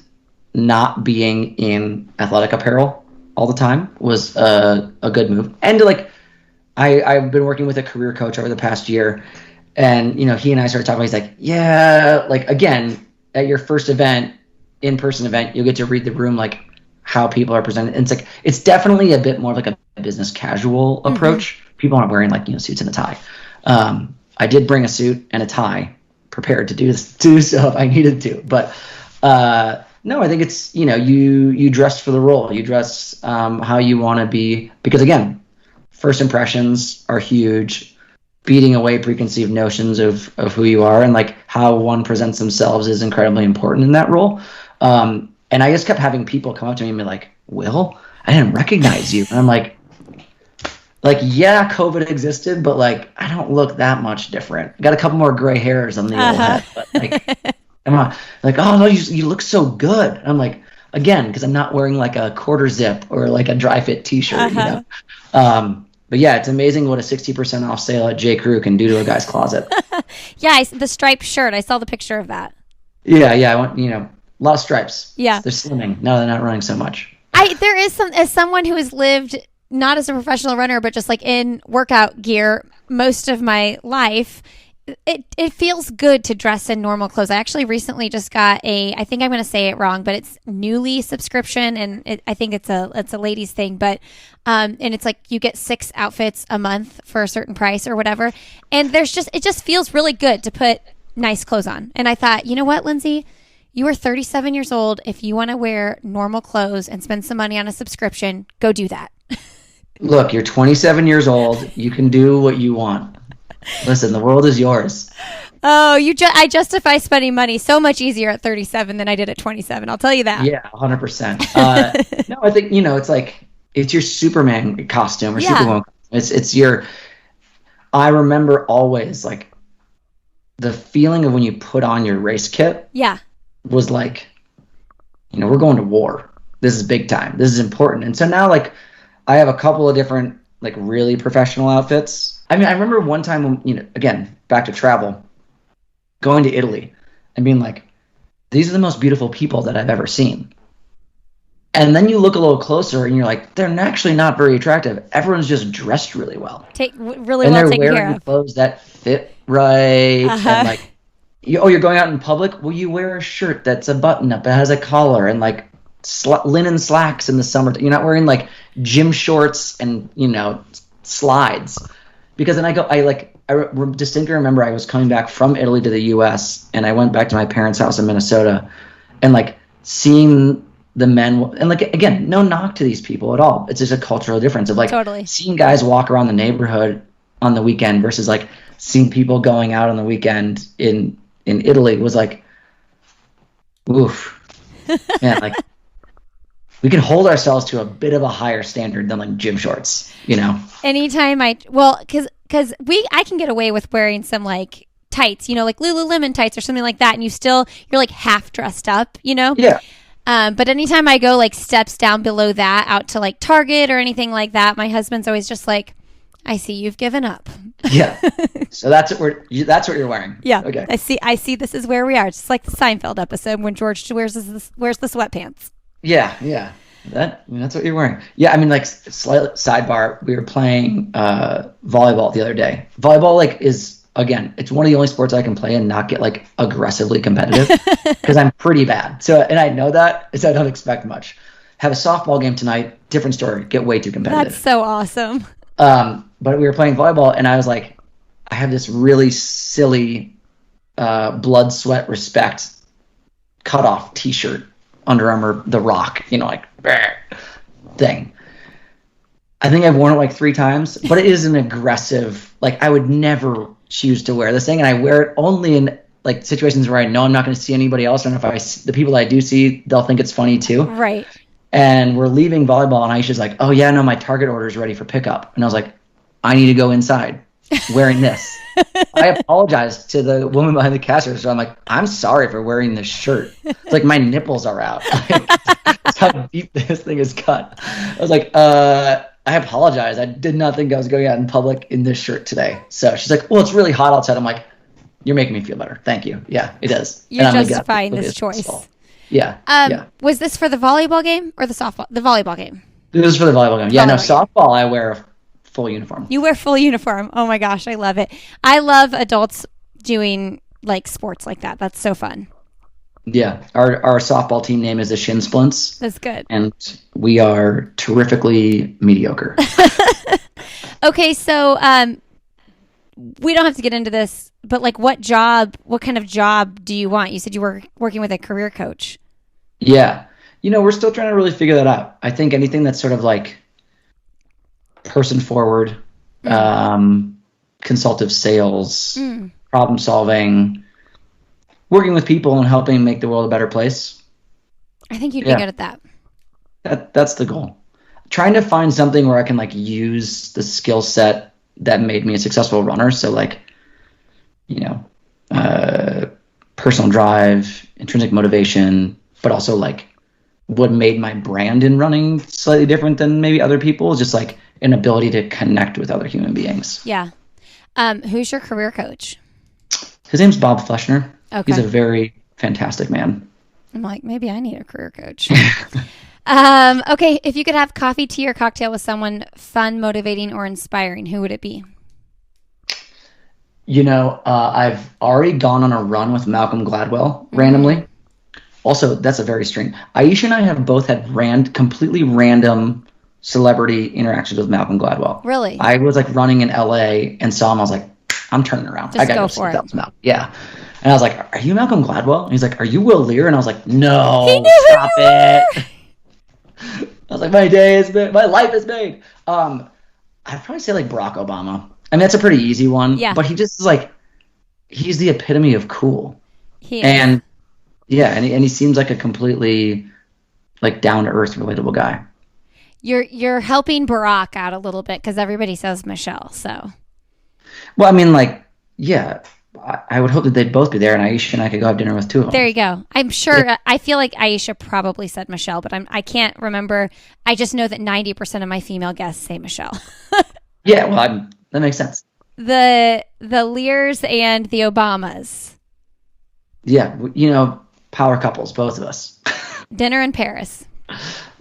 not being in athletic apparel all the time was a good move. And like, I've been working with a career coach over the past year, and you know, he and I started talking. He's like, yeah, like again, at your first event, in-person event, you'll get to read the room, like how people are presented. And it's like, it's definitely a bit more like a business casual approach. People aren't wearing like, you know, suits and a tie. I did bring a suit and a tie prepared to do so if I needed to, but no, I think it's, you know, you dress for the role. You dress how you want to be. Because, again, first impressions are huge. Beating away preconceived notions of who you are and, like, how one presents themselves is incredibly important in that role. And I just kept having people come up to me and be like, Will, I didn't recognize you. And I'm like, yeah, COVID existed, but, like, I don't look that much different. I got a couple more gray hairs on the old head. But, like... I'm like, oh no, you look so good. I'm like, again, because I'm not wearing like a quarter zip or like a dry fit T-shirt, you know. But yeah, it's amazing what a 60% off sale at J. Crew can do to a guy's closet. Yeah, the striped shirt. I saw the picture of that. Yeah. I want, you know, a lot of stripes. Yeah, they're slimming. No, they're not running so much. There is as someone who has lived not as a professional runner, but just like in workout gear most of my life. It feels good to dress in normal clothes. I actually recently just got I think I'm going to say it wrong, but it's Newly subscription, and I think it's a ladies thing, but and it's like you get 6 outfits a month for a certain price or whatever, and it just feels really good to put nice clothes on. And I thought, you know what, Lindsey, you are 37 years old. If you want to wear normal clothes and spend some money on a subscription, go do that. Look, you're 27 years old. You can do what you want. Listen, the world is yours. Oh, I justify spending money so much easier at 37 than I did at 27. I'll tell you that. Yeah, 100%. No, I think, you know, it's like, it's your Superman costume or Superwoman. It's your, I remember always like the feeling of when you put on your race kit. Yeah. Was like, you know, we're going to war. This is big time. This is important. And so now like I have a couple of different like really professional outfits. I mean, I remember one time when, you know, again, back to travel, going to Italy and being like, these are the most beautiful people that I've ever seen. And then you look a little closer and you're like, they're actually not very attractive. Everyone's just dressed really well. Really well taken care of. And they're wearing clothes that fit right. And like, you're going out in public? Well, you wear a shirt that's a button up. It has a collar and like linen slacks in the summer. You're not wearing like gym shorts and, you know, slides. Because then I distinctly remember I was coming back from Italy to the U.S. and I went back to my parents' house in Minnesota and like seeing the men and like, again, no knock to these people at all. It's just a cultural difference of like seeing guys walk around the neighborhood on the weekend versus like seeing people going out on the weekend in Italy was like, oof, man, like we can hold ourselves to a bit of a higher standard than like gym shorts, you know? Anytime because I can get away with wearing some like tights, you know, like Lululemon tights or something like that. And you're like half dressed up, you know? Yeah. But anytime I go like steps down below that out to like Target or anything like that, my husband's always just like, I see you've given up. Yeah. So that's what you're wearing. Yeah. Okay. I see this is where we are. It's just like the Seinfeld episode when George wears the sweatpants. Yeah. Yeah. That's what you're wearing. Yeah. I mean, like, slight sidebar, we were playing volleyball the other day. Volleyball, like, is, again, it's one of the only sports I can play and not get like aggressively competitive because I'm pretty bad. So, and I know that, so I don't expect much. Have a softball game tonight, different story, get way too competitive. That's so awesome. But we were playing volleyball and I was like, I have this really silly blood, sweat, respect cutoff t-shirt, Under Armour, The Rock, like thing. I think I've worn it like 3 times, but it is an aggressive, like, I would never choose to wear this thing, and I wear it only in like situations where I know I'm not going to see anybody else, and if the people I do see, they'll think it's funny too. Right. And we're leaving volleyball, and Aisha's like, "Oh yeah, no, my Target order is ready for pickup," and I was like, "I need to go inside wearing this." I apologized to the woman behind the cash so I'm like, "I'm sorry for wearing this shirt. It's like my nipples are out. Like, that's how deep this thing is cut." I was like, I apologize. I did not think I was going out in public in this shirt today. So she's like, "Well, it's really hot outside." I'm like, "You're making me feel better. Thank you. Yeah, it is." You're justifying this choice. Yeah. Was this for the volleyball game or the softball? The volleyball game. This is for the volleyball game. Yeah, no, softball I wear a full uniform. You wear full uniform. Oh my gosh, I love it. I love adults doing like sports like that. That's so fun. Yeah, our softball team name is the Shin Splints. That's good. And we are terrifically mediocre. Okay, so we don't have to get into this, but like what kind of job do you want? You said you were working with a career coach. Yeah. We're still trying to really figure that out. I think anything that's sort of like person forward, consultative sales, problem solving, working with people and helping make the world a better place. I think you'd be good at that. That's the goal. Trying to find something where I can like use the skill set that made me a successful runner. So like, personal drive, intrinsic motivation, but also like what made my brand in running slightly different than maybe other people is just like an ability to connect with other human beings. Yeah. Who's your career coach? His name's Bob Fleschner. Okay. He's a very fantastic man. I'm like, maybe I need a career coach. Okay, if you could have coffee, tea, or cocktail with someone fun, motivating, or inspiring, who would it be? I've already gone on a run with Malcolm Gladwell randomly. Also, that's a very strange. Aisha and I have both had completely random celebrity interactions with Malcolm Gladwell. Really? I was like running in LA and saw him. I was like, I'm turning around. Just I gotta go see for if it. that's Malcolm. Yeah. And I was like, "Are you Malcolm Gladwell?" And he's like, "Are you Will Leer?" And I was like, "No, stop it." I was like, my life is made. I'd probably say like Barack Obama. I mean, that's a pretty easy one. Yeah. But he just is like, he's the epitome of cool. He is. And yeah, and he seems like a completely like down to earth, relatable guy. You're helping Barack out a little bit because everybody says Michelle. So. Well, I mean, like, yeah, I would hope that they'd both be there, and Aisha and I could go have dinner with 2 of them. There you go. I'm sure. I feel like Aisha probably said Michelle, but I can't remember. I just know that 90% of my female guests say Michelle. Yeah, well, that makes sense. The Lears and the Obamas. Yeah, power couples, both of us. Dinner in Paris.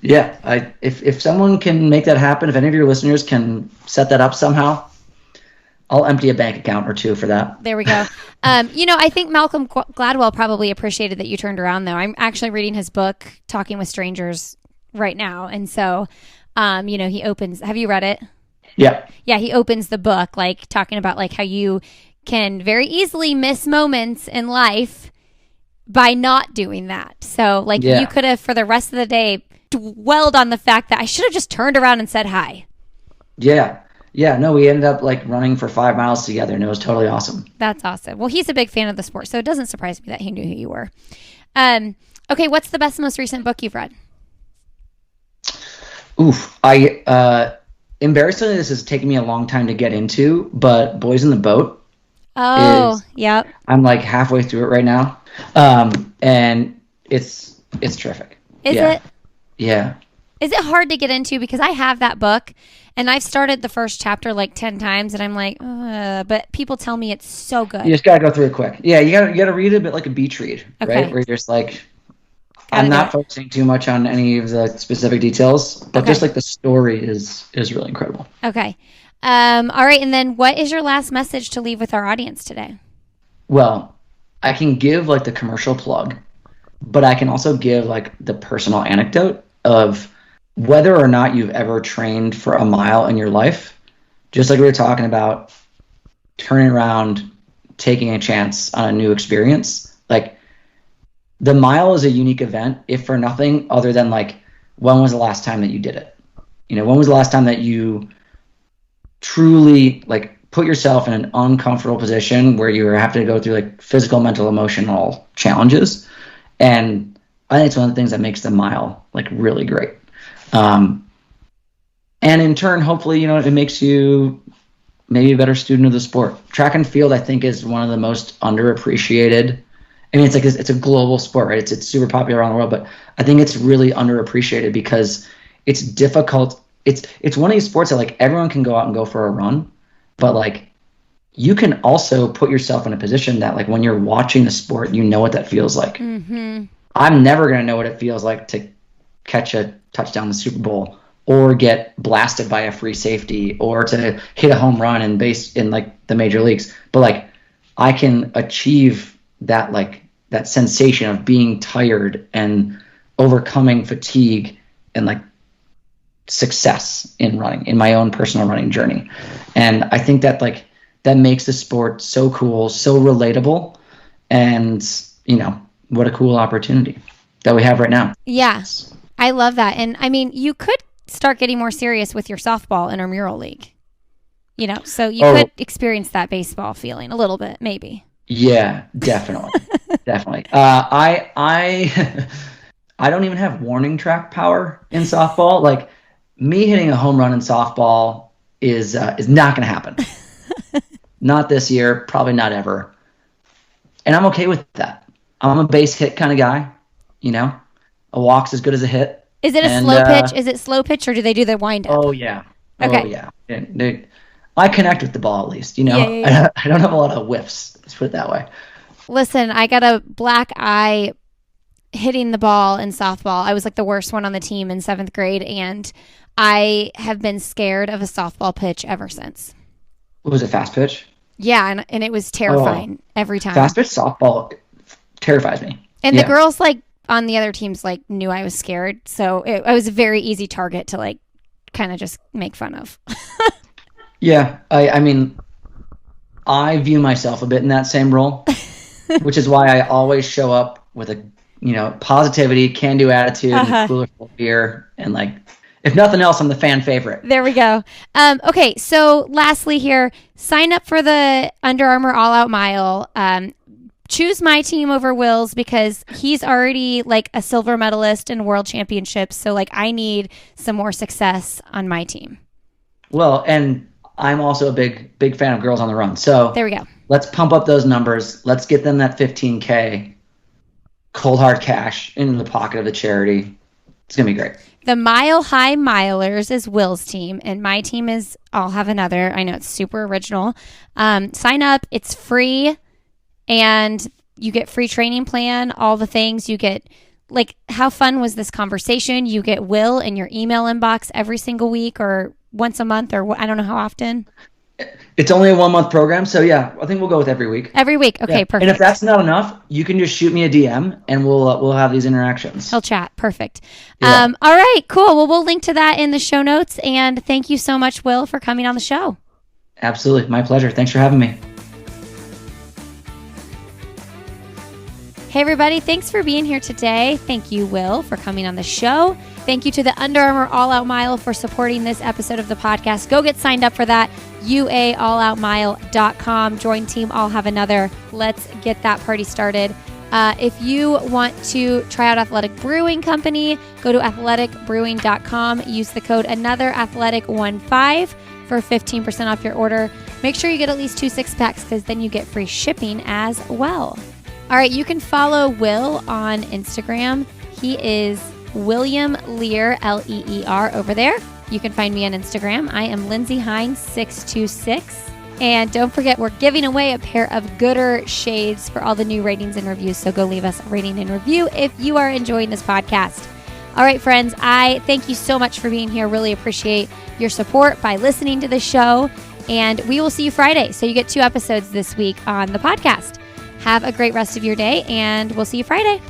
Yeah, if someone can make that happen, if any of your listeners can set that up somehow, I'll empty a bank account or 2 for that. There we go. I think Malcolm Gladwell probably appreciated that you turned around, though. I'm actually reading his book, Talking with Strangers, right now. And so, he opens... Have you read it? Yeah. Yeah, he opens the book, like, talking about, like, how you can very easily miss moments in life by not doing that. So, like, you could have, for the rest of the day, dwelled on the fact that I should have just turned around and said hi. Yeah. Yeah, no, we ended up like running for 5 miles together, and it was totally awesome. That's awesome. Well, he's a big fan of the sport, so it doesn't surprise me that he knew who you were. Okay, what's the most recent book you've read? Oof, embarrassingly, this has taken me a long time to get into, but Boys in the Boat. Oh, yep. I'm like halfway through it right now, and it's terrific. Is Yeah. it? Yeah. Is it hard to get into? Because I have that book and I've started the first chapter like 10 times and I'm like, but people tell me it's so good. You just gotta go through it quick. Yeah, you gotta read it a bit like a beach read, Okay. right? Where you're just like, Gotta I'm do not it. focusing too much on any of the specific details, but Okay. just like the story is really incredible. Okay. All right. And then what is your last message to leave with our audience today? Well, I can give like the commercial plug, but I can also give like the personal anecdote of whether or not you've ever trained for a mile in your life. Just like we were talking about, turning around, taking a chance on a new experience. Like the mile is a unique event, if for nothing other than like, when was the last time that you did it? You know, when was the last time that you truly like put yourself in an uncomfortable position where you have to go through like physical, mental, emotional challenges? And I think it's one of the things that makes the mile like really great. And in turn, hopefully, you know, it makes you maybe a better student of the sport. Track and field, I think, is one of the most underappreciated. I mean, it's a global sport, right? It's super popular around the world, but I think it's really underappreciated because it's difficult. It's one of these sports that like everyone can go out and go for a run, but like you can also put yourself in a position that like when you're watching the sport, you know what that feels like. Mm-hmm. I'm never going to know what it feels like to catch a touchdown in the Super Bowl or get blasted by a free safety or to hit a home run in like the major leagues. But like I can achieve that, like that sensation of being tired and overcoming fatigue and like success in running, in my own personal running journey. And I think that like that makes the sport so cool, so relatable, and you know, what a cool opportunity that we have right now. Yeah, I love that. And I mean, you could start getting more serious with your softball intramural league, you know, so you could experience that baseball feeling a little bit, maybe. Yeah, definitely. Definitely. I don't even have warning track power in softball. Like me hitting a home run in softball is not going to happen. Not this year, probably not ever. And I'm okay with that. I'm a base hit kind of guy, you know. A walk's as good as a hit. Is it a slow pitch? Is it slow pitch, or do they do the wind up? Oh yeah. Okay. Oh yeah. I connect with the ball at least, you know. Yeah. I don't have a lot of whiffs. Let's put it that way. Listen, I got a black eye hitting the ball in softball. I was like the worst one on the team in 7th grade, and I have been scared of a softball pitch ever since. What was it, fast pitch? Yeah, and it was terrifying every time. Fast pitch softball terrifies me. And the girls like on the other teams like knew I was scared, so I was a very easy target to like kind of just make fun of. Yeah, I mean, I view myself a bit in that same role, which is why I always show up with a, you know, positivity, can-do attitude, and cooler full of beer, and like, if nothing else, I'm the fan favorite. There we go. Okay, so lastly here, sign up for the Under Armour All Out Mile. Choose my team over Will's because he's already like a silver medalist in world championships. So like I need some more success on my team. Well, and I'm also a big fan of Girls on the Run. So there we go. Let's pump up those numbers. Let's get them that 15K cold hard cash into the pocket of the charity. It's going to be great. The Mile High Milers is Will's team, and my team is I'll Have Another. I know it's super original. Sign up. It's free, and you get free training plan, all the things. You get, like, how fun was this conversation? You get Will in your email inbox every single week or once a month, or I don't know how often. It's only a 1-month program, so yeah, I think we'll go with every week. Every week, okay, yeah. Perfect. And if that's not enough, you can just shoot me a DM, and we'll have these interactions. He'll chat, perfect. Yeah. All right, cool. Well, we'll link to that in the show notes, and thank you so much, Will, for coming on the show. Absolutely, my pleasure. Thanks for having me. Hey, everybody, thanks for being here today. Thank you, Will, for coming on the show. Thank you to the Under Armour All Out Mile for supporting this episode of the podcast. Go get signed up for that, UAAllOutMile.com. Join Team I'll Have Another. Let's get that party started. If you want to try out Athletic Brewing Company, go to athleticbrewing.com. Use the code AnotherAthletic15 for 15% off your order. Make sure you get at least 2 6-packs because then you get free shipping as well. All right, you can follow Will on Instagram. He is William Leer, Leer, over there. You can find me on Instagram. I am Lindsay Hine 626. And don't forget, we're giving away a pair of Gooder shades for all the new ratings and reviews. So go leave us a rating and review if you are enjoying this podcast. All right, friends, I thank you so much for being here. Really appreciate your support by listening to the show. And we will see you Friday. So you get 2 episodes this week on the podcast. Have a great rest of your day, and we'll see you Friday.